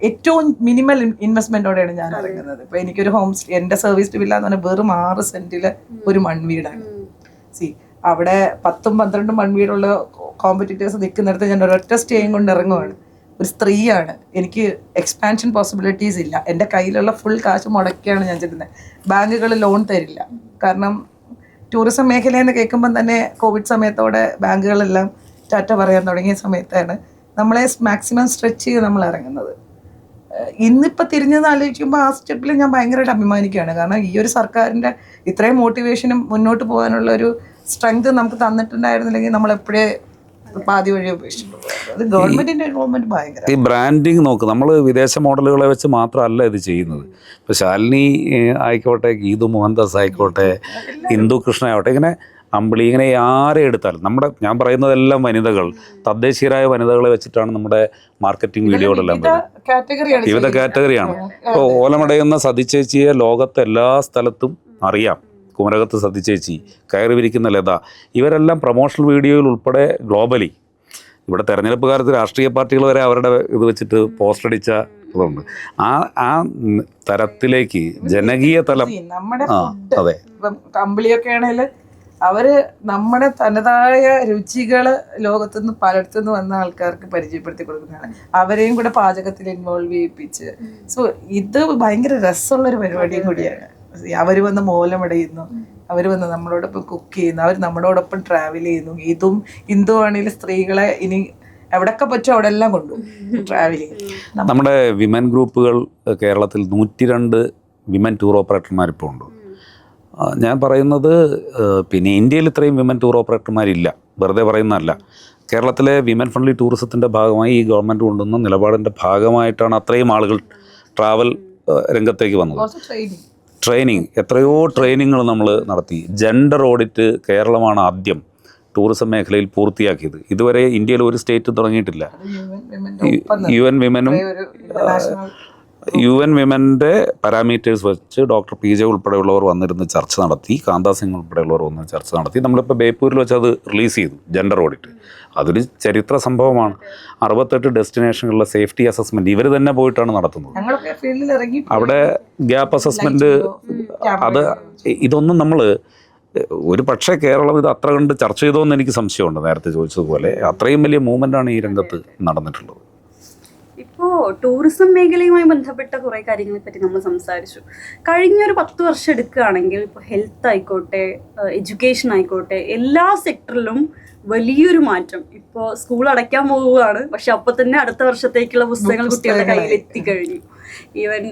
ഏറ്റവും മിനിമൽ ഇൻവെസ്റ്റ്മെൻറ്റോടെയാണ് ഞാൻ ഇറങ്ങുന്നത്. ഇപ്പോൾ എനിക്കൊരു ഹോം സ്റ്റേ, എൻ്റെ സർവീസ് വില്ല എന്ന് പറഞ്ഞാൽ വെറും 6 സെൻറ്റിലെ ഒരു മൺവീടാണ്. അവിടെ 10-12 മൺവീടുള്ള കോമ്പറ്റീറ്റേഴ്സ് നിൽക്കുന്നിടത്ത് ഞാൻ ഒരൊറ്റ സ്റ്റേയും കൊണ്ട് ഇറങ്ങുവാണ്. ഒരു സ്ത്രീയാണ്, എനിക്ക് എക്സ്പാൻഷൻ പോസിബിലിറ്റീസ് ഇല്ല. എൻ്റെ കയ്യിലുള്ള ഫുൾ കാശ് മുടക്കിയാണ് ഞാൻ ചെല്ലുന്നത്. ബാങ്കുകൾ ലോൺ തരില്ല. കാരണം ടൂറിസം മേഖലയെന്ന് കേൾക്കുമ്പം തന്നെ കോവിഡ് സമയത്തോടെ ബാങ്കുകളെല്ലാം ടാറ്റ പറയാൻ തുടങ്ങിയ സമയത്താണ് നമ്മളെ മാക്സിമം സ്ട്രെച്ച് ചെയ്ത് നമ്മൾ ഇറങ്ങുന്നത്. ഇന്നിപ്പോൾ തിരിഞ്ഞെന്ന് ആലോചിക്കുമ്പോൾ ആ സ്റ്റെപ്പിൽ ഞാൻ ഭയങ്കരമായിട്ട് അഭിമാനിക്കുകയാണ്. കാരണം ഈ ഒരു സർക്കാരിൻ്റെ ഇത്രയും മോട്ടിവേഷനും മുന്നോട്ട് പോകാനുള്ള ഒരു സ്ട്രെങ്ത് നമുക്ക് തന്നിട്ടുണ്ടായിരുന്നില്ലെങ്കിൽ നമ്മളെപ്പോഴേ പാതി വഴി ഉപേക്ഷിച്ചു. അത് ഗവൺമെൻറ്റിൻ്റെ ഇൻവോൾവ്മെൻറ്റ് ഭയങ്കര. ഈ ബ്രാൻഡിങ് നോക്ക്, നമ്മൾ വിദേശ മോഡലുകളെ വെച്ച് മാത്രമല്ല ഇത് ചെയ്യുന്നത്. ഇപ്പോൾ ശാലിനി ആയിക്കോട്ടെ, ഗീതു മോഹൻദാസ് ആയിക്കോട്ടെ, ഇന്ദു കൃഷ്ണ ആയിക്കോട്ടെ, ഇങ്ങനെ അമ്പിളി, ഇങ്ങനെ ആരെ എടുത്താലും ഞാൻ പറയുന്നതെല്ലാം വനിതകൾ, തദ്ദേശീയരായ വനിതകളെ വെച്ചിട്ടാണ് നമ്മുടെ മാർക്കറ്റിംഗ് വീഡിയോകളെല്ലാം വിവിധ കാറ്റഗറിയാണ്. ഇപ്പോൾ ഓലമടയുന്ന സതിച്ചേച്ചിയെ ലോകത്തെ എല്ലാ സ്ഥലത്തും അറിയാം. കുമരകത്ത് സതിച്ചേച്ചി, കയറി വിരിക്കുന്ന ലത, ഇവരെല്ലാം പ്രൊമോഷണൽ വീഡിയോയിൽ ഉൾപ്പെടെ ഗ്ലോബലി. ഇവിടെ തെരഞ്ഞെടുപ്പ് കാലത്ത് രാഷ്ട്രീയ പാർട്ടികൾ വരെ അവരുടെ ഇത് വെച്ചിട്ട് പോസ്റ്റർ അടിച്ച ഇതുണ്ട്. ആ തരത്തിലേക്ക് ജനകീയ തലം. അതെ, കമ്പിളിയൊക്കെ ആണെങ്കിൽ അവര് നമ്മുടെ തനതായ രുചികള് ലോകത്തുനിന്ന് പലയിടത്തുനിന്ന് വന്ന ആൾക്കാർക്ക് പരിചയപ്പെടുത്തി കൊടുക്കുന്നതാണ്. അവരെയും കൂടെ പാചകത്തിൽ ഇൻവോൾവ് ചെയ്യിപ്പിച്ച്. സോ ഇത് ഭയങ്കര രസമുള്ളൊരു പരിപാടിയും കൂടിയാണ്. അവർ വന്ന് മോലമടയുന്നു, അവർ വന്ന് നമ്മളോടൊപ്പം കുക്ക് ചെയ്യുന്നു, അവർ നമ്മളോടൊപ്പം ട്രാവൽ ചെയ്യുന്നു. ഇതും ഹിന്ദു ആണെങ്കിലും സ്ത്രീകളെ ഇനി എവിടെയൊക്കെ പറ്റും അവിടെ എല്ലാം കൊണ്ടുപോകും ട്രാവൽ ചെയ്യും. നമ്മുടെ വിമൻ ഗ്രൂപ്പുകൾ കേരളത്തിൽ 102 വിമൻ ടൂർ ഓപ്പറേറ്റർമാർ ഇപ്പോൾ ഉണ്ട്. ഞാൻ പറയുന്നത് പിന്നെ ഇന്ത്യയിൽ ഇത്രയും വിമൻ ടൂർ ഓപ്പറേറ്റർമാരില്ല, വെറുതെ പറയുന്നതല്ല. കേരളത്തിലെ വിമൻ ഫ്രണ്ട്ലി ടൂറിസത്തിൻ്റെ ഭാഗമായി ഈ ഗവൺമെൻറ് കൊണ്ടുവന്ന നിലപാടിൻ്റെ ഭാഗമായിട്ടാണ് അത്രയും ആളുകൾ ട്രാവൽ രംഗത്തേക്ക് വന്നത്. ട്രെയിനിങ്, എത്രയോ ട്രെയിനിങ്ങൾ നമ്മൾ നടത്തി. ജെൻഡർ ഓഡിറ്റ് കേരളമാണ് ആദ്യം ടൂറിസം മേഖലയിൽ പൂർത്തിയാക്കിയത്. ഇതുവരെ ഇന്ത്യയിൽ ഒരു സ്റ്റേറ്റ് തുടങ്ങിയിട്ടില്ല. യു എൻ വിമൻ്റെ പാരാമീറ്റേഴ്സ് വെച്ച് ഡോക്ടർ PJ ഉൾപ്പെടെയുള്ളവർ വന്നിരുന്ന് ചർച്ച നടത്തി, കാന്താ സിംഗ് ഉൾപ്പെടെയുള്ളവർ വന്ന് ചർച്ച നടത്തി. നമ്മളിപ്പോൾ ബേപ്പൂരിൽ വെച്ച് അത് റിലീസ് ചെയ്തു, ജെൻഡർ ഓഡിറ്റ്. അതൊരു ചരിത്ര സംഭവമാണ്. 68 ഡെസ്റ്റിനേഷനുകളിലെ സേഫ്റ്റി അസസ്മെൻറ്റ് ഇവർ തന്നെ പോയിട്ടാണ് നടത്തുന്നത്. അവിടെ ഗ്യാപ്പ് അസസ്മെൻറ്റ്, അത് ഇതൊന്നും നമ്മൾ ഒരു പക്ഷേ കേരളം ഇത് അത്ര കണ്ട് ചർച്ച ചെയ്തോന്ന് എനിക്ക് സംശയമുണ്ട്. നേരത്തെ ചോദിച്ചതുപോലെ അത്രയും വലിയ മൂവ്മെൻ്റാണ് ഈ രംഗത്ത് നടന്നിട്ടുള്ളത്. ഇപ്പോൾ ടൂറിസം മേഖലയുമായി ബന്ധപ്പെട്ട കുറേ കാര്യങ്ങളെ പറ്റി നമ്മൾ സംസാരിച്ചു. കഴിഞ്ഞൊരു 10 വർഷം എടുക്കുകയാണെങ്കിൽ ഇപ്പോൾ ഹെൽത്ത് ആയിക്കോട്ടെ, എഡ്യൂക്കേഷൻ ആയിക്കോട്ടെ, എല്ലാ സെക്ടറിലും വലിയൊരു മാറ്റം. ഇപ്പോൾ സ്കൂൾ അടയ്ക്കാൻ പോവുകയാണ്, പക്ഷെ അപ്പോൾ തന്നെ അടുത്ത വർഷത്തേക്കുള്ള പുസ്തകങ്ങൾ കുട്ടികളുടെ കയ്യിൽ എത്തിക്കഴിഞ്ഞു. ഈവൻ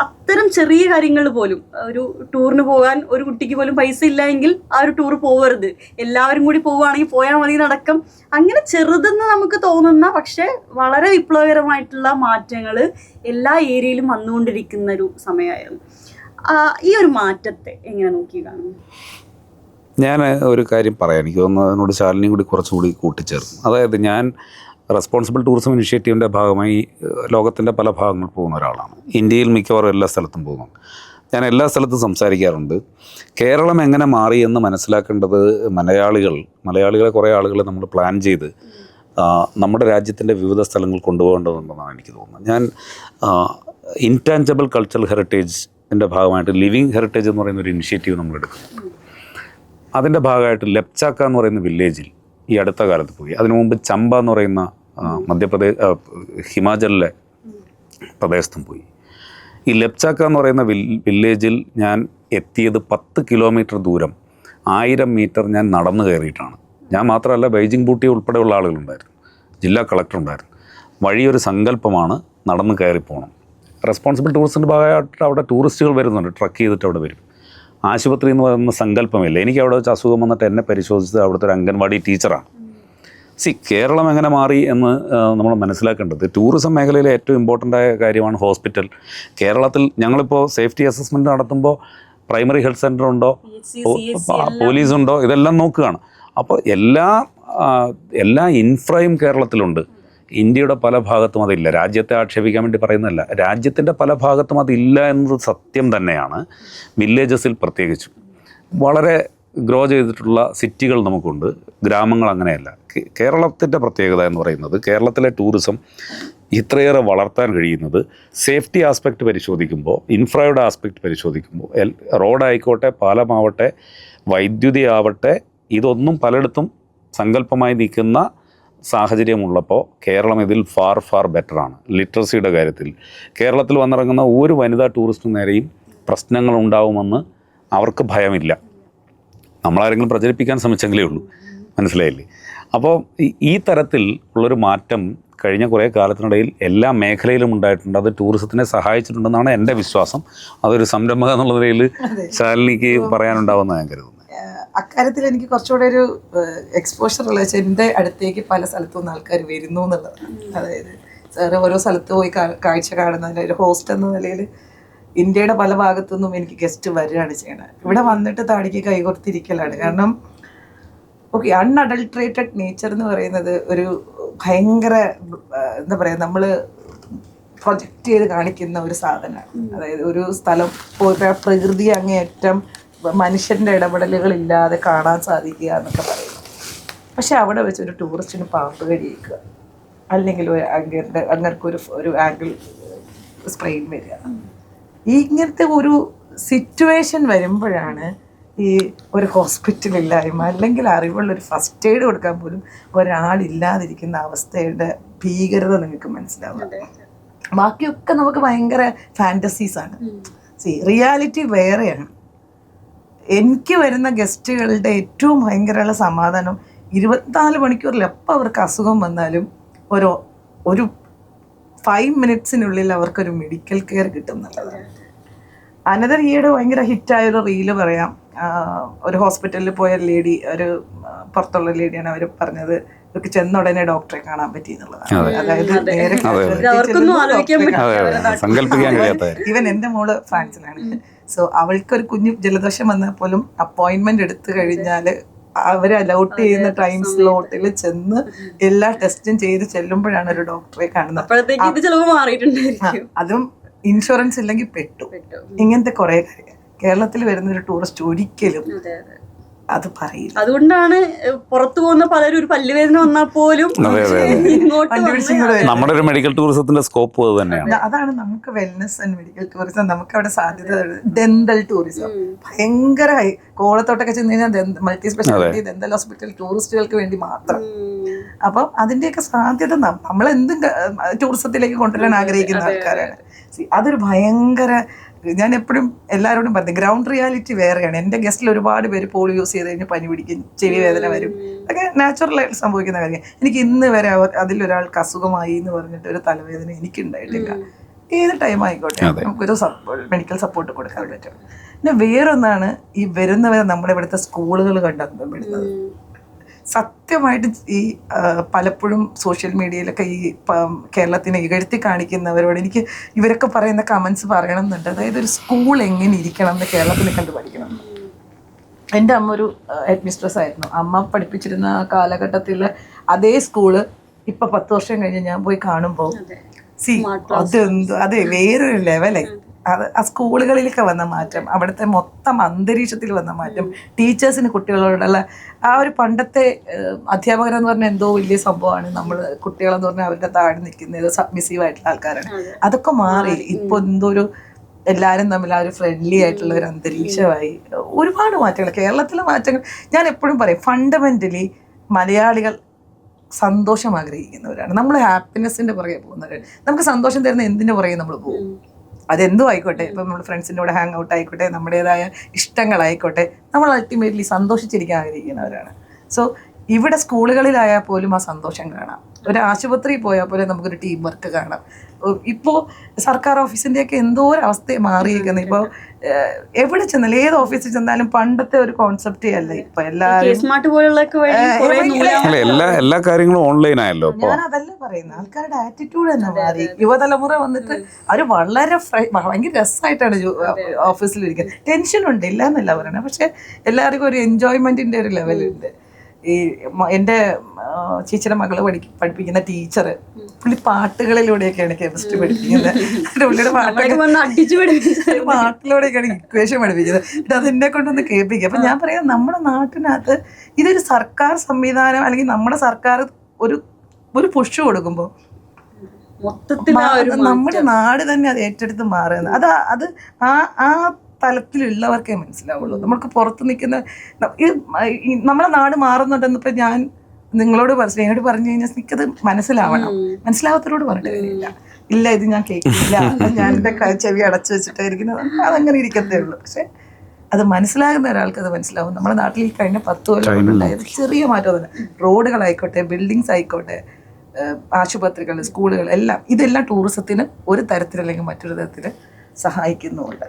അത്തരം ചെറിയ കാര്യങ്ങൾ പോലും, ഒരു ടൂറിന് പോകാൻ ഒരു കുട്ടിക്ക് പോലും പൈസ ഇല്ല എങ്കിൽ ആ ഒരു ടൂർ പോകരുത്, എല്ലാവരും കൂടി പോവുകയാണെങ്കിൽ പോയാൽ മതി നടക്കം. അങ്ങനെ ചെറുതെന്ന് നമുക്ക് തോന്നുന്ന പക്ഷെ വളരെ വിപ്ലവകരമായിട്ടുള്ള മാറ്റങ്ങൾ എല്ലാ ഏരിയയിലും വന്നുകൊണ്ടിരിക്കുന്ന ഒരു സമയമായിരുന്നു. ഈ ഒരു മാറ്റത്തെ എങ്ങനെ നോക്കി കാണുന്നു? ഞാൻ ഒരു കാര്യം പറയാം, എനിക്ക് തോന്നുന്നു അതിനോട് ശാലിനിയും കൂടി കുറച്ചുകൂടി കൂട്ടിച്ചേർക്കും. അതായത് ഞാൻ റെസ്പോൺസിബിൾ ടൂറിസം ഇനിഷ്യേറ്റീവിൻ്റെ ഭാഗമായി ലോകത്തിൻ്റെ പല ഭാഗങ്ങളിൽ പോകുന്ന ഒരാളാണ്. ഇന്ത്യയിൽ മിക്കവാറും എല്ലാ സ്ഥലത്തും പോകുന്നു. ഞാൻ എല്ലാ സ്ഥലത്തും സംസാരിക്കാറുണ്ട്. കേരളം എങ്ങനെ മാറി എന്ന് മനസ്സിലാക്കേണ്ടത് മലയാളികളെ കുറേ ആളുകളെ നമ്മൾ പ്ലാൻ ചെയ്ത് നമ്മുടെ രാജ്യത്തിൻ്റെ വിവിധ സ്ഥലങ്ങൾ കൊണ്ടുപോകേണ്ടതുണ്ടെന്നാണ് എനിക്ക് തോന്നുന്നത്. ഞാൻ ഇൻടാഞ്ചബിൾ കൾച്ചറൽ ഹെറിറ്റേജിൻ്റെ ഭാഗമായിട്ട് ലിവിങ് ഹെറിറ്റേജ് എന്ന് പറയുന്ന ഒരു ഇനിഷ്യേറ്റീവ് നമ്മൾ എടുക്കുന്നു. അതിൻ്റെ ഭാഗമായിട്ട് ലെപ്ചാക്ക എന്ന് പറയുന്ന വില്ലേജിൽ ഈ അടുത്ത കാലത്ത് പോയി. അതിനു മുമ്പ് ചമ്പ എന്ന് പറയുന്ന ഹിമാചലിലെ പ്രദേശത്തും പോയി. ഈ ലെപ്ചാക്ക എന്ന് പറയുന്ന വില്ലേജിൽ ഞാൻ എത്തിയത് 10 കിലോമീറ്റർ ദൂരം 1000 മീറ്റർ ഞാൻ നടന്നു കയറിയിട്ടാണ്. ഞാൻ മാത്രമല്ല, ബെയ്ജിംഗ് ബൂട്ടി ഉൾപ്പെടെയുള്ള ആളുകളുണ്ടായിരുന്നു, ജില്ലാ കളക്ടർ ഉണ്ടായിരുന്നു. വഴിയൊരു സങ്കല്പമാണ്, നടന്ന് കയറിപ്പോകണം. റെസ്പോൺസിബിൾ ടൂറിസത്തിൻ്റെ ഭാഗമായിട്ട് അവിടെ ടൂറിസ്റ്റുകൾ വരുന്നുണ്ട്, ട്രക്ക് ചെയ്തിട്ട് അവിടെ വരും. ആശുപത്രി എന്ന് പറയുന്ന സങ്കല്പമില്ല. എനിക്ക് അവിടെ വെച്ച് അസുഖം വന്നിട്ട് എന്നെ പരിശോധിച്ചത് അവിടുത്തെ ഒരു അംഗൻവാടി ടീച്ചറാണ്. കേരളം എങ്ങനെ മാറി എന്ന് നമ്മൾ മനസ്സിലാക്കേണ്ടത് ടൂറിസം മേഖലയിലെ ഏറ്റവും ഇമ്പോർട്ടൻ്റായ കാര്യമാണ് ഹോസ്പിറ്റൽ. കേരളത്തിൽ ഞങ്ങളിപ്പോൾ സേഫ്റ്റി അസസ്മെൻറ്റ് നടത്തുമ്പോൾ പ്രൈമറി ഹെൽത്ത് സെൻ്റർ ഉണ്ടോ, പോലീസുണ്ടോ, ഇതെല്ലാം നോക്കുകയാണ്. അപ്പോൾ എല്ലാ ഇൻഫ്രയും കേരളത്തിലുണ്ട്. ഇന്ത്യയുടെ പല ഭാഗത്തും അതില്ല. രാജ്യത്തെ ആക്ഷേപിക്കാൻ വേണ്ടി പറയുന്നതല്ല, രാജ്യത്തിൻ്റെ പല ഭാഗത്തും അതില്ല എന്നത് സത്യം തന്നെയാണ്. വില്ലേജസിൽ പ്രത്യേകിച്ചും വളരെ ഗ്രോ ചെയ്തിട്ടുള്ള സിറ്റികൾ നമുക്കുണ്ട്, ഗ്രാമങ്ങൾ അങ്ങനെയല്ല. കേരളത്തിൻ്റെ പ്രത്യേകത എന്ന് പറയുന്നത്, കേരളത്തിലെ ടൂറിസം ഇത്രയേറെ വളർത്താൻ കഴിയുന്നത് സേഫ്റ്റി ആസ്പെക്റ്റ് പരിശോധിക്കുമ്പോൾ, ഇൻഫ്രയുടെ ആസ്പെക്റ്റ് പരിശോധിക്കുമ്പോൾ, റോഡായിക്കോട്ടെ, പാലമാവട്ടെ, വൈദ്യുതി ആവട്ടെ, ഇതൊന്നും പലയിടത്തും സങ്കല്പമായി നിൽക്കുന്ന സാഹചര്യമുള്ളപ്പോൾ കേരളം ഇതിൽ ഫാർ ബെറ്ററാണ്. ലിറ്ററസിയുടെ കാര്യത്തിൽ കേരളത്തിൽ വന്നിറങ്ങുന്ന ഒരു വനിതാ ടൂറിസ്റ്റിന് നേരെയും പ്രശ്നങ്ങളുണ്ടാവുമെന്ന് അവർക്ക് ഭയമില്ല. നമ്മളാരെങ്കിലും പ്രചരിപ്പിക്കാൻ ശ്രമിച്ചെങ്കിലേ ഉള്ളൂ, മനസ്സിലായില്ലേ? അപ്പോൾ ഈ തരത്തിൽ ഉള്ളൊരു മാറ്റം കഴിഞ്ഞ കുറേ കാലത്തിനിടയിൽ എല്ലാ മേഖലയിലും ഉണ്ടായിട്ടുണ്ട്. അത് ടൂറിസത്തിനെ സഹായിച്ചിട്ടുണ്ടെന്നാണ് എൻ്റെ വിശ്വാസം. അതൊരു സംരംഭക എന്നുള്ള നിലയിൽ ശാലിനിക്ക് പറയാനുണ്ടാവുമെന്ന് ഞാൻ കരുതുന്നു. അക്കാര്യത്തിൽ എനിക്ക് കുറച്ചുകൂടെ ഒരു എക്സ്പോഷർ ഉള്ള വെച്ചാൽ എൻ്റെ അടുത്തേക്ക് പല സ്ഥലത്തു നിന്ന് ആൾക്കാർ വരുന്നു എന്നുള്ളതാണ്. അതായത് സാറ് ഓരോ സ്ഥലത്ത് പോയി കാഴ്ച കാണുന്നതിൽ ഒരു ഹോസ്റ്റ് എന്ന നിലയിൽ ഇന്ത്യയുടെ പല ഭാഗത്തു നിന്നും എനിക്ക് ഗസ്റ്റ് വരികയാണ് ചെയ്യണത്. ഇവിടെ വന്നിട്ട് താടിക്ക് കൈകോർത്തിരിക്കലാണ്. കാരണം ഓക്കെ, അൺഅഡൾട്രേറ്റഡ് നേച്ചർ എന്ന് പറയുന്നത് ഒരു ഭയങ്കര എന്താ പറയുക, നമ്മൾ പ്രൊജക്റ്റ് ചെയ്ത് കാണിക്കുന്ന ഒരു സാധനമാണ്. അതായത് ഒരു സ്ഥലം പോയി പ്രകൃതി അങ്ങേയറ്റം മനുഷ്യൻ്റെ ഇടപെടലുകളില്ലാതെ കാണാൻ സാധിക്കുക എന്നൊക്കെ പറയും. പക്ഷെ അവിടെ വെച്ച് ഒരു ടൂറിസ്റ്റിന് പാമ്പ് കടിയേക്കുക, അല്ലെങ്കിൽ അങ്ങനൊരു ആംഗിൾ സ്പ്രെയിൻ വരിക, ഇങ്ങനത്തെ ഒരു സിറ്റുവേഷൻ വരുമ്പോഴാണ് ഈ ഒരു ഹോസ്പിറ്റലില്ലായ്മ അല്ലെങ്കിൽ അറിവുള്ളൊരു ഫസ്റ്റ് എയ്ഡ് കൊടുക്കാൻ പോലും ഒരാളില്ലാതിരിക്കുന്ന അവസ്ഥയുടെ ഭീകരത നിങ്ങൾക്ക് മനസ്സിലാവുക. ബാക്കിയൊക്കെ നമുക്ക് ഭയങ്കര ഫാൻറ്റസീസാണ്. റിയാലിറ്റി വേറെയാണ്. എനിക്ക് വരുന്ന ഗസ്റ്റുകളുടെ ഏറ്റവും ഭയങ്കരമുള്ള സമാധാനം 24 മണിക്കൂറിൽ എപ്പോൾ അവർക്ക് അസുഖം വന്നാലും ഒരു 5 മിനിറ്റ്സിനുള്ളിൽ അവർക്കൊരു മെഡിക്കൽ കെയർ കിട്ടും എന്നുള്ളതാണ്. അനദർ ഈയിടെ ഭയങ്കര ഹിറ്റായൊരു റീല് പറയാം. ഒരു ഹോസ്പിറ്റലിൽ പോയ ലേഡി, ഒരു പുറത്തുള്ള ലേഡിയാണ്, അവർ പറഞ്ഞത് ഇവർക്ക് ചെന്ന ഉടനെ ഡോക്ടറെ കാണാൻ പറ്റി എന്നുള്ളതാണ്. അതായത് നേരെ സങ്കല്പിക്കാൻ കഴിയാത്ത. ഈവൻ എൻ്റെ മോള് ഫ്രാൻസിലാണ്. സോ അവൾക്കൊരു കുഞ്ഞു ജലദോഷം വന്നാൽ പോലും അപ്പോയിന്റ്മെന്റ് എടുത്തു കഴിഞ്ഞാൽ അവർ അലൗട്ട് ചെയ്യുന്ന ടൈം സ്ലോട്ടിൽ ചെന്ന് എല്ലാ ടെസ്റ്റും ചെയ്ത് ചെല്ലുമ്പോഴാണ് ഒരു ഡോക്ടറെ കാണുന്നത്. അതും ഇൻഷുറൻസ് ഇല്ലെങ്കിൽ പെട്ടു. ഇങ്ങനത്തെ കുറെ കാര്യം കേരളത്തിൽ വരുന്ന ഒരു ടൂറിസ്റ്റ് ഒരിക്കലും അത് പറയില്ല. അതുകൊണ്ടാണ് പുറത്തു പോകുന്ന പലരും ഒരു പല്ലുവേദന വന്നാൽ പോലും നമ്മുടെ ഒരു മെഡിക്കൽ ടൂറിസത്തിന്റെ സ്കോപ്പ് അത് തന്നെയാണ്. അതാണ് നമുക്ക് വെൽനസ് ആൻഡ് മെഡിക്കൽ ടൂറിസം. നമുക്ക് അവിടെ സാധ്യത ഡെന്റൽ ടൂറിസം ഭയങ്കരമായി. കോളത്തോട്ടൊക്കെ ചെന്ന് കഴിഞ്ഞാൽ മൾട്ടി സ്പെഷ്യാലിറ്റി ഡെന്റൽ ഹോസ്പിറ്റൽ ടൂറിസ്റ്റുകൾക്ക് വേണ്ടി മാത്രം. അപ്പം അതിന്റെയൊക്കെ സാധ്യത നമ്മൾ എന്തും ടൂറിസത്തിലേക്ക് കൊണ്ടുവരാൻ ആഗ്രഹിക്കുന്ന ആൾക്കാരാണ്. അതൊരു ഭയങ്കര, ഞാൻ എപ്പോഴും എല്ലാവരോടും പറഞ്ഞു, ഗ്രൗണ്ട് റിയാലിറ്റി വേറെയാണ്. എൻ്റെ ഗസ്റ്റിൽ ഒരുപാട് പേര് പോളി യൂസ് ചെയ്ത് കഴിഞ്ഞാൽ പനി പിടിക്കും, ചെവി വേദന വരും, അതൊക്കെ നാച്ചുറലായിട്ട് സംഭവിക്കുന്ന കാര്യം. എനിക്ക് ഇന്ന് വരെ അതിലൊരാൾക്ക് അസുഖമായി എന്ന് പറഞ്ഞിട്ട് ഒരു തലവേദന എനിക്കുണ്ടായിട്ടില്ല. ഏത് ടൈം ആയിക്കോട്ടെ നമുക്കൊരു മെഡിക്കൽ സപ്പോർട്ട് കൊടുക്കാൻ പറ്റും. പിന്നെ വേറൊന്നാണ് ഈ വരുന്നവരെ നമ്മുടെ ഇവിടുത്തെ സ്കൂളുകൾ കണ്ടെത്തുന്നത്. സത്യമായിട്ട് ഈ പലപ്പോഴും സോഷ്യൽ മീഡിയയിലൊക്കെ ഈ കേരളത്തിനെ ഇകഴ്ത്തി കാണിക്കുന്നവരോട് എനിക്ക് ഇവരൊക്കെ പറയുന്ന കമൻസ് പറയണം എന്നുണ്ട്. അതായത് ഒരു സ്കൂൾ എങ്ങനെ ഇരിക്കണം എന്ന് കേരളത്തിനെ കണ്ട് പഠിക്കണം. എൻ്റെ അമ്മ ഒരു ഹെഡ് മിസ്ട്രസ് ആയിരുന്നു. അമ്മ പഠിപ്പിച്ചിരുന്ന ആ കാലഘട്ടത്തിൽ അതേ സ്കൂള് ഇപ്പം 10 വർഷം കഴിഞ്ഞ് ഞാൻ പോയി കാണുമ്പോൾ അതെ വേറൊരു ലെവലായി. അത് ആ സ്കൂളുകളിലൊക്കെ വന്ന മാറ്റം, അവിടുത്തെ മൊത്തം അന്തരീക്ഷത്തിൽ വന്ന മാറ്റം, ടീച്ചേഴ്സിന് കുട്ടികളോടുള്ള ആ ഒരു പണ്ടത്തെ അധ്യാപകരെന്ന് പറഞ്ഞാൽ എന്തോ വലിയ സംഭവമാണ്. നമ്മൾ കുട്ടികളെന്ന് പറഞ്ഞാൽ അവരുടെ താഴെ നിൽക്കുന്നത് സബ്മിസീവ് ആയിട്ടുള്ള ആൾക്കാരാണ്. അതൊക്കെ മാറി ഇപ്പോൾ എന്തോ ഒരു എല്ലാവരും തമ്മിൽ ആ ഒരു ഫ്രണ്ട്ലി ആയിട്ടുള്ള ഒരു അന്തരീക്ഷമായി. ഒരുപാട് മാറ്റങ്ങൾ, കേരളത്തിലെ മാറ്റങ്ങൾ. ഞാൻ എപ്പോഴും പറയും, ഫണ്ടമെന്റലി മലയാളികൾ സന്തോഷം ആഗ്രഹിക്കുന്നവരാണ്. നമ്മൾ ഹാപ്പിനെസ്സിന്റെ പുറകെ പോകുന്നവരാണ്. നമുക്ക് സന്തോഷം തരുന്ന എന്തിന്റെ പുറകെ നമ്മൾ പോകും. അതെന്തോ ആയിക്കോട്ടെ, ഇപ്പം നമ്മൾ ഫ്രണ്ട്സിൻ്റെ കൂടെ ഹാങ് ഔട്ട് ആയിക്കോട്ടെ, നമ്മുടേതായ ഇഷ്ടങ്ങളായിക്കോട്ടെ, നമ്മൾ അൾട്ടിമേറ്റ്ലി സന്തോഷിച്ചിരിക്കാൻ ആഗ്രഹിക്കുന്നവരാണ്. സോ ഇവിടെ സ്കൂളുകളിലായാൽ പോലും ആ സന്തോഷം കാണാം. ഒരു ആശുപത്രിയിൽ പോയാൽ പോലും നമുക്കൊരു ടീം വർക്ക് കാണാം. ഇപ്പോൾ സർക്കാർ ഓഫീസിൻ്റെയൊക്കെ എന്തോ ഒരു അവസ്ഥയെ മാറിയിരിക്കുന്നത്. ഇപ്പോൾ എവിടെ ചെന്നാലും ഏത് ഓഫീസിൽ ചെന്നാലും പണ്ടത്തെ ഒരു കോൺസെപ്റ്റേ അല്ല ഇപ്പൊ. എല്ലാ കാര്യങ്ങളും ഓൺലൈൻ ആയല്ലോ. ഞാൻ അതല്ല പറയുന്നത്, ആൾക്കാരുടെ ആറ്റിറ്റ്യൂഡ് തന്നെ മാറി. യുവതലമുറ വന്നിട്ട് അവർ വളരെ ഭയങ്കര രസമായിട്ടാണ് ഓഫീസിലിരിക്കുന്നത്. ടെൻഷനുണ്ട്, ഇല്ല എന്നല്ല പറയണത്, പക്ഷെ എല്ലാവർക്കും ഒരു എൻജോയ്മെന്റിന്റെ ഒരു ലെവലുണ്ട്. ഈ എൻ്റെ ചേച്ചിയുടെ മകള് പഠിപ്പിക്കുന്ന ടീച്ചർ പുള്ളി പാട്ടുകളിലൂടെയൊക്കെയാണ് കെമിസ്ട്രി പഠിപ്പിക്കുന്നത്. പുള്ളിയുടെ പാട്ടിലൂടെയൊക്കെയാണ് ഇക്വേഷൻ പഠിപ്പിക്കുന്നത്. എന്നിട്ട് അതെന്നെ കൊണ്ടൊന്ന് കേൾപ്പിക്കുക. അപ്പൊ ഞാൻ പറയാം, നമ്മുടെ നാട്ടിനകത്ത് ഇതൊരു സർക്കാർ സംവിധാനം അല്ലെങ്കിൽ നമ്മുടെ സർക്കാർ ഒരു പുഷ് കൊടുക്കുമ്പോൾ നമ്മുടെ നാട് തന്നെ അത് ഏറ്റെടുത്ത് മാറുന്നത്. അത് ആ തലത്തിലുള്ളവർക്കേ മനസ്സിലാവുള്ളൂ. നമുക്ക് പുറത്ത് നിൽക്കുന്ന നമ്മളെ നാട് മാറുന്നുണ്ടെന്നിപ്പോൾ ഞാൻ നിങ്ങളോട് സ്നേഹയോട് പറഞ്ഞു കഴിഞ്ഞാൽ എനിക്കത് മനസ്സിലാവണം. മനസ്സിലാവാത്തവരോട് പറഞ്ഞിട്ട് കാര്യമില്ല. ഇല്ല, ഇത് ഞാൻ കേൾക്കില്ല, ഞാൻ എൻ്റെ ചെവി അടച്ചു വെച്ചിട്ടായിരിക്കുന്നത്, അതങ്ങനെ ഇരിക്കത്തേ ഉള്ളൂ. പക്ഷെ അത് മനസ്സിലാകുന്ന ഒരാൾക്ക് അത് മനസ്സിലാവും. നമ്മുടെ നാട്ടിൽ ഈ കഴിഞ്ഞ 10 കൊല്ലം ഉണ്ടായത് ചെറിയ മാറ്റം തന്നെ. റോഡുകളായിക്കോട്ടെ, ബിൽഡിങ്സ് ആയിക്കോട്ടെ, ആശുപത്രികൾ, സ്കൂളുകൾ, ഇതെല്ലാം ടൂറിസത്തിന് ഒരു തരത്തിലല്ലെങ്കിൽ മറ്റൊരു തരത്തിൽ സഹായിക്കുന്നുമുണ്ട്.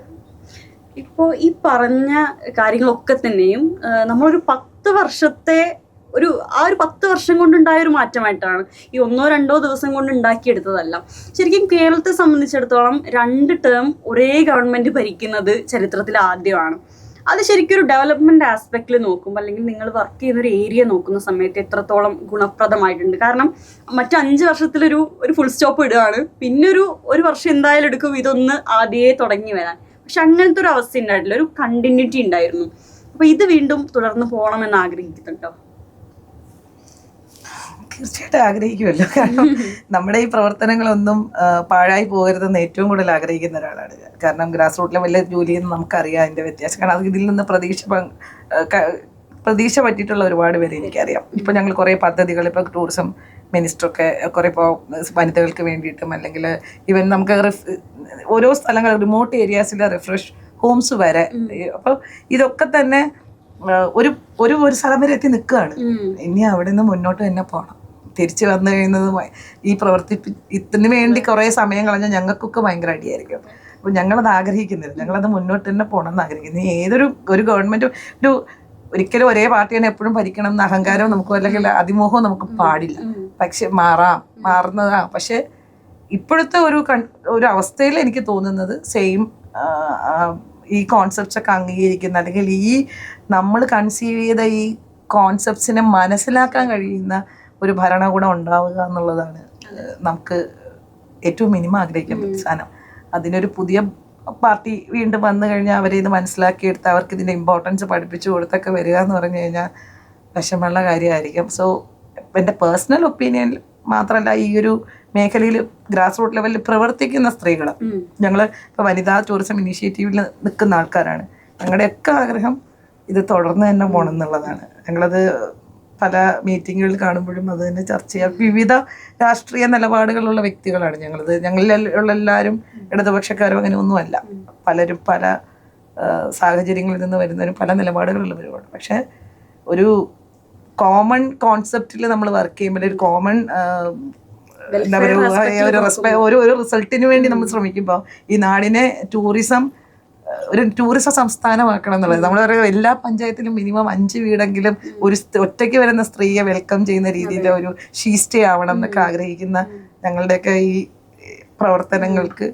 ഇപ്പോൾ ഈ പറഞ്ഞ കാര്യങ്ങളൊക്കെ തന്നെയും നമ്മളൊരു 10 വർഷത്തെ ആ ഒരു 10 വർഷം കൊണ്ടുണ്ടായ ഒരു മാറ്റമായിട്ടാണ്, ഈ 1-2 ദിവസം കൊണ്ട് ഉണ്ടാക്കിയെടുത്തതല്ല. ശരിക്കും കേരളത്തെ സംബന്ധിച്ചിടത്തോളം 2 ടേം ഒരേ ഗവൺമെന്റ് ഭരിക്കുന്നത് ചരിത്രത്തിൽ ആദ്യമാണ്. അത് ശരിക്കും ഒരു ഡെവലപ്മെന്റ് ആസ്പെക്റ്റിൽ നോക്കുമ്പോൾ, അല്ലെങ്കിൽ നിങ്ങൾ വർക്ക് ചെയ്യുന്ന ഒരു ഏരിയ നോക്കുന്ന സമയത്ത് എത്രത്തോളം ഗുണപ്രദമായിട്ടുണ്ട്. കാരണം മറ്റ് 5 വർഷത്തിലൊരു ഫുൾ സ്റ്റോപ്പ് ഇടുകയാണ്, പിന്നെ ഒരു വർഷം എന്തായാലും എടുക്കും ഇതൊന്ന് ആദ്യമേ തുടങ്ങി വരാൻ. പക്ഷെ അങ്ങനത്തെ ഒരു അവസ്ഥ ഉണ്ടായിട്ടില്ല, ഒരു കണ്ടിന്യൂറ്റി ഉണ്ടായിരുന്നു. അപ്പൊ ഇത് വീണ്ടും തുടർന്ന് പോകണമെന്ന് ആഗ്രഹിക്കുന്നുണ്ടോ? തീർച്ചയായിട്ടും ആഗ്രഹിക്കുമല്ലോ. കാരണം നമ്മുടെ ഈ പ്രവർത്തനങ്ങളൊന്നും പാഴായി പോകരുതെന്ന് ഏറ്റവും കൂടുതൽ ആഗ്രഹിക്കുന്ന ഒരാളാണ് ഞാൻ. കാരണം ഗ്രാസ് റൂട്ടിലെ വലിയ ജോലിയെന്ന് നമുക്കറിയാം അതിൻ്റെ വ്യത്യാസം. കാരണം അത് ഇതിൽ നിന്ന് പ്രതീക്ഷ പറ്റിയിട്ടുള്ള ഒരുപാട് പേര് എനിക്കറിയാം. ഇപ്പം ഞങ്ങൾ കുറേ പദ്ധതികൾ, ഇപ്പോൾ ടൂറിസം മിനിസ്റ്ററൊക്കെ കുറേ ഇപ്പോൾ വനിതകൾക്ക് വേണ്ടിയിട്ടും, അല്ലെങ്കിൽ ഈവൻ നമുക്ക് ഓരോ സ്ഥലങ്ങൾ റിമോട്ട് ഏരിയാസിലെ റിഫ്രഷ് ഹോംസ് വരെ. അപ്പോൾ ഇതൊക്കെ തന്നെ ഒരു സ്ഥലം വരെ എത്തി നിൽക്കുകയാണ്. ഇനി അവിടെ നിന്ന് മുന്നോട്ട് തന്നെ പോകണം. തിരിച്ചു വന്നു കഴിയുന്നത് ഈ ഇതിന് വേണ്ടി കുറേ സമയം കളഞ്ഞാൽ ഞങ്ങൾക്കൊക്കെ ഭയങ്കര അടിയായിരിക്കും. അപ്പോൾ ഞങ്ങളത് ആഗ്രഹിക്കുന്നില്ല, ഞങ്ങളത് മുന്നോട്ട് തന്നെ പോകണം എന്ന് ആഗ്രഹിക്കുന്നു. ഒരു ഗവൺമെൻറ് ഒരിക്കലും ഒരേ പാർട്ടിയാണ് എപ്പോഴും ഭരിക്കണം എന്ന അഹങ്കാരവും നമുക്ക് അല്ലെങ്കിൽ അതിമോഹവും നമുക്ക് പാടില്ല. പക്ഷെ മാറുന്നതാ. പക്ഷെ ഇപ്പോഴത്തെ ഒരു അവസ്ഥയിൽ എനിക്ക് തോന്നുന്നത് സെയിം ഈ കോൺസെപ്റ്റ്സ് ഒക്കെ അംഗീകരിക്കുന്ന അല്ലെങ്കിൽ ഈ നമ്മൾ കൺസീവ് ചെയ്ത ഈ കോൺസെപ്റ്റ്സിനെ മനസ്സിലാക്കാൻ കഴിയുന്ന ഒരു ഭരണകൂടം ഉണ്ടാവുക എന്നുള്ളതാണ് നമുക്ക് ഏറ്റവും മിനിമം ആഗ്രഹിക്കാൻ പറ്റുന്ന സാധനം. അതിനൊരു പുതിയ പാർട്ടി വീണ്ടും വന്നു കഴിഞ്ഞാൽ അവരെ ഇത് മനസ്സിലാക്കിയെടുത്ത് അവർക്ക് ഇതിൻ്റെ ഇമ്പോർട്ടൻസ് പഠിപ്പിച്ചു കൊടുത്തൊക്കെ വരിക എന്ന് പറഞ്ഞു കഴിഞ്ഞാൽ വിഷമമുള്ള കാര്യമായിരിക്കും. സോ എൻ്റെ പേഴ്സണൽ ഒപ്പീനിയൻ മാത്രമല്ല, ഈ ഒരു മേഖലയിൽ ഗ്രാസ് റൂട്ട് ലെവലിൽ പ്രവർത്തിക്കുന്ന സ്ത്രീകൾ, ഞങ്ങൾ ഇപ്പോൾ വനിതാ ടൂറിസം ഇനീഷ്യേറ്റീവിൽ നിൽക്കുന്ന ആൾക്കാരാണ്. ഞങ്ങളുടെയൊക്കെ ആഗ്രഹം ഇത് തുടർന്ന് തന്നെ പോകണം എന്നുള്ളതാണ്. ഞങ്ങളത് പല മീറ്റിങ്ങുകളിൽ കാണുമ്പോഴും അത് തന്നെ ചർച്ച ചെയ്യാം. വിവിധ രാഷ്ട്രീയ നിലപാടുകളുള്ള വ്യക്തികളാണ് ഞങ്ങളിലുള്ള എല്ലാവരും ഇടതുപക്ഷക്കാരും അങ്ങനെ ഒന്നുമല്ല. പലരും പല സാഹചര്യങ്ങളിൽ നിന്ന് വരുന്നവരും പല നിലപാടുകളുള്ളവരുമാണ്. പക്ഷെ ഒരു കോമൺ കോൺസെപ്റ്റിൽ നമ്മൾ വർക്ക് ചെയ്യുമ്പോൾ ഒരു കോമൺ എന്താ പറയുക ഒരു റിസൾട്ടിന് വേണ്ടി നമ്മൾ ശ്രമിക്കുമ്പോൾ ഈ നാടിനെ ഒരു ടൂറിസം സംസ്ഥാനമാക്കണം എന്നുള്ളത്. നമ്മൾ പറയുക എല്ലാ പഞ്ചായത്തിലും മിനിമം 5 വീടെങ്കിലും ഒരു ഒറ്റയ്ക്ക് വരുന്ന സ്ത്രീയെ വെൽക്കം ചെയ്യുന്ന രീതിയിൽ ഒരു ഷീ സ്റ്റേ ആവണം എന്നൊക്കെ ആഗ്രഹിക്കുന്ന ഞങ്ങളുടെയൊക്കെ ഈ പ്രവർത്തനങ്ങൾക്ക്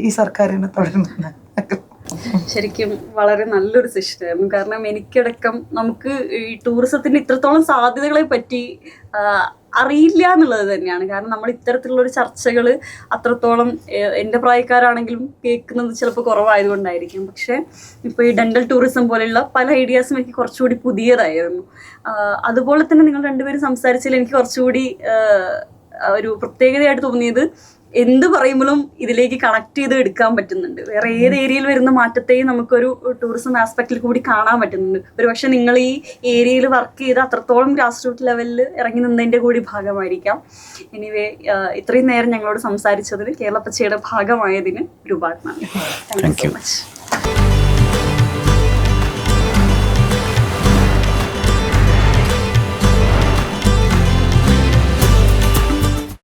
ഈ സർക്കാരിനെ തുടരുന്ന ശരിക്കും വളരെ നല്ലൊരു സെഷനായിരുന്നു. കാരണം എനിക്കടക്കം നമുക്ക് ഈ ടൂറിസത്തിന്റെ ഇത്രത്തോളം സാധ്യതകളെ പറ്റി അറിയില്ല എന്നുള്ളത് തന്നെയാണ്. കാരണം നമ്മൾ ഇത്തരത്തിലുള്ളൊരു ചർച്ചകൾ അത്രത്തോളം എൻ്റെ പ്രായക്കാരാണെങ്കിലും കേൾക്കുന്നത് ചിലപ്പോൾ കുറവായതുകൊണ്ടായിരിക്കും. പക്ഷേ ഇപ്പോൾ ഈ ഡെൻ്റൽ ടൂറിസം പോലെയുള്ള പല ഐഡിയാസും എനിക്ക് കുറച്ചുകൂടി പുതിയതായിരുന്നു. അതുപോലെ തന്നെ നിങ്ങൾ രണ്ടുപേരും സംസാരിച്ചതിൽ എനിക്ക് കുറച്ചുകൂടി ഒരു പ്രത്യേകതയായിട്ട് തോന്നിയത് എന്ത് പറയുമ്പോഴും ഇതിലേക്ക് കണക്ട് ചെയ്ത് എടുക്കാൻ പറ്റുന്നുണ്ട്. വേറെ ഏത് ഏരിയയിൽ വരുന്ന മാറ്റത്തെയും നമുക്കൊരു ടൂറിസം ആസ്പെക്റ്റിൽ കൂടി കാണാൻ പറ്റുന്നുണ്ട്. ഒരു പക്ഷെ നിങ്ങൾ ഈ ഏരിയയിൽ വർക്ക് ചെയ്ത് അത്രത്തോളം ഗ്രാസ് റൂട്ട് ലെവലിൽ ഇറങ്ങി നിന്നതിൻ്റെ കൂടി ഭാഗമായിരിക്കാം. എനിവേ ഇത്രയും നേരം ഞങ്ങളോട് സംസാരിച്ചതിന്, കേരളപ്പച്ചയുടെ ഭാഗമായതിന് ഒരുപാട് നന്ദി. Thank you so much.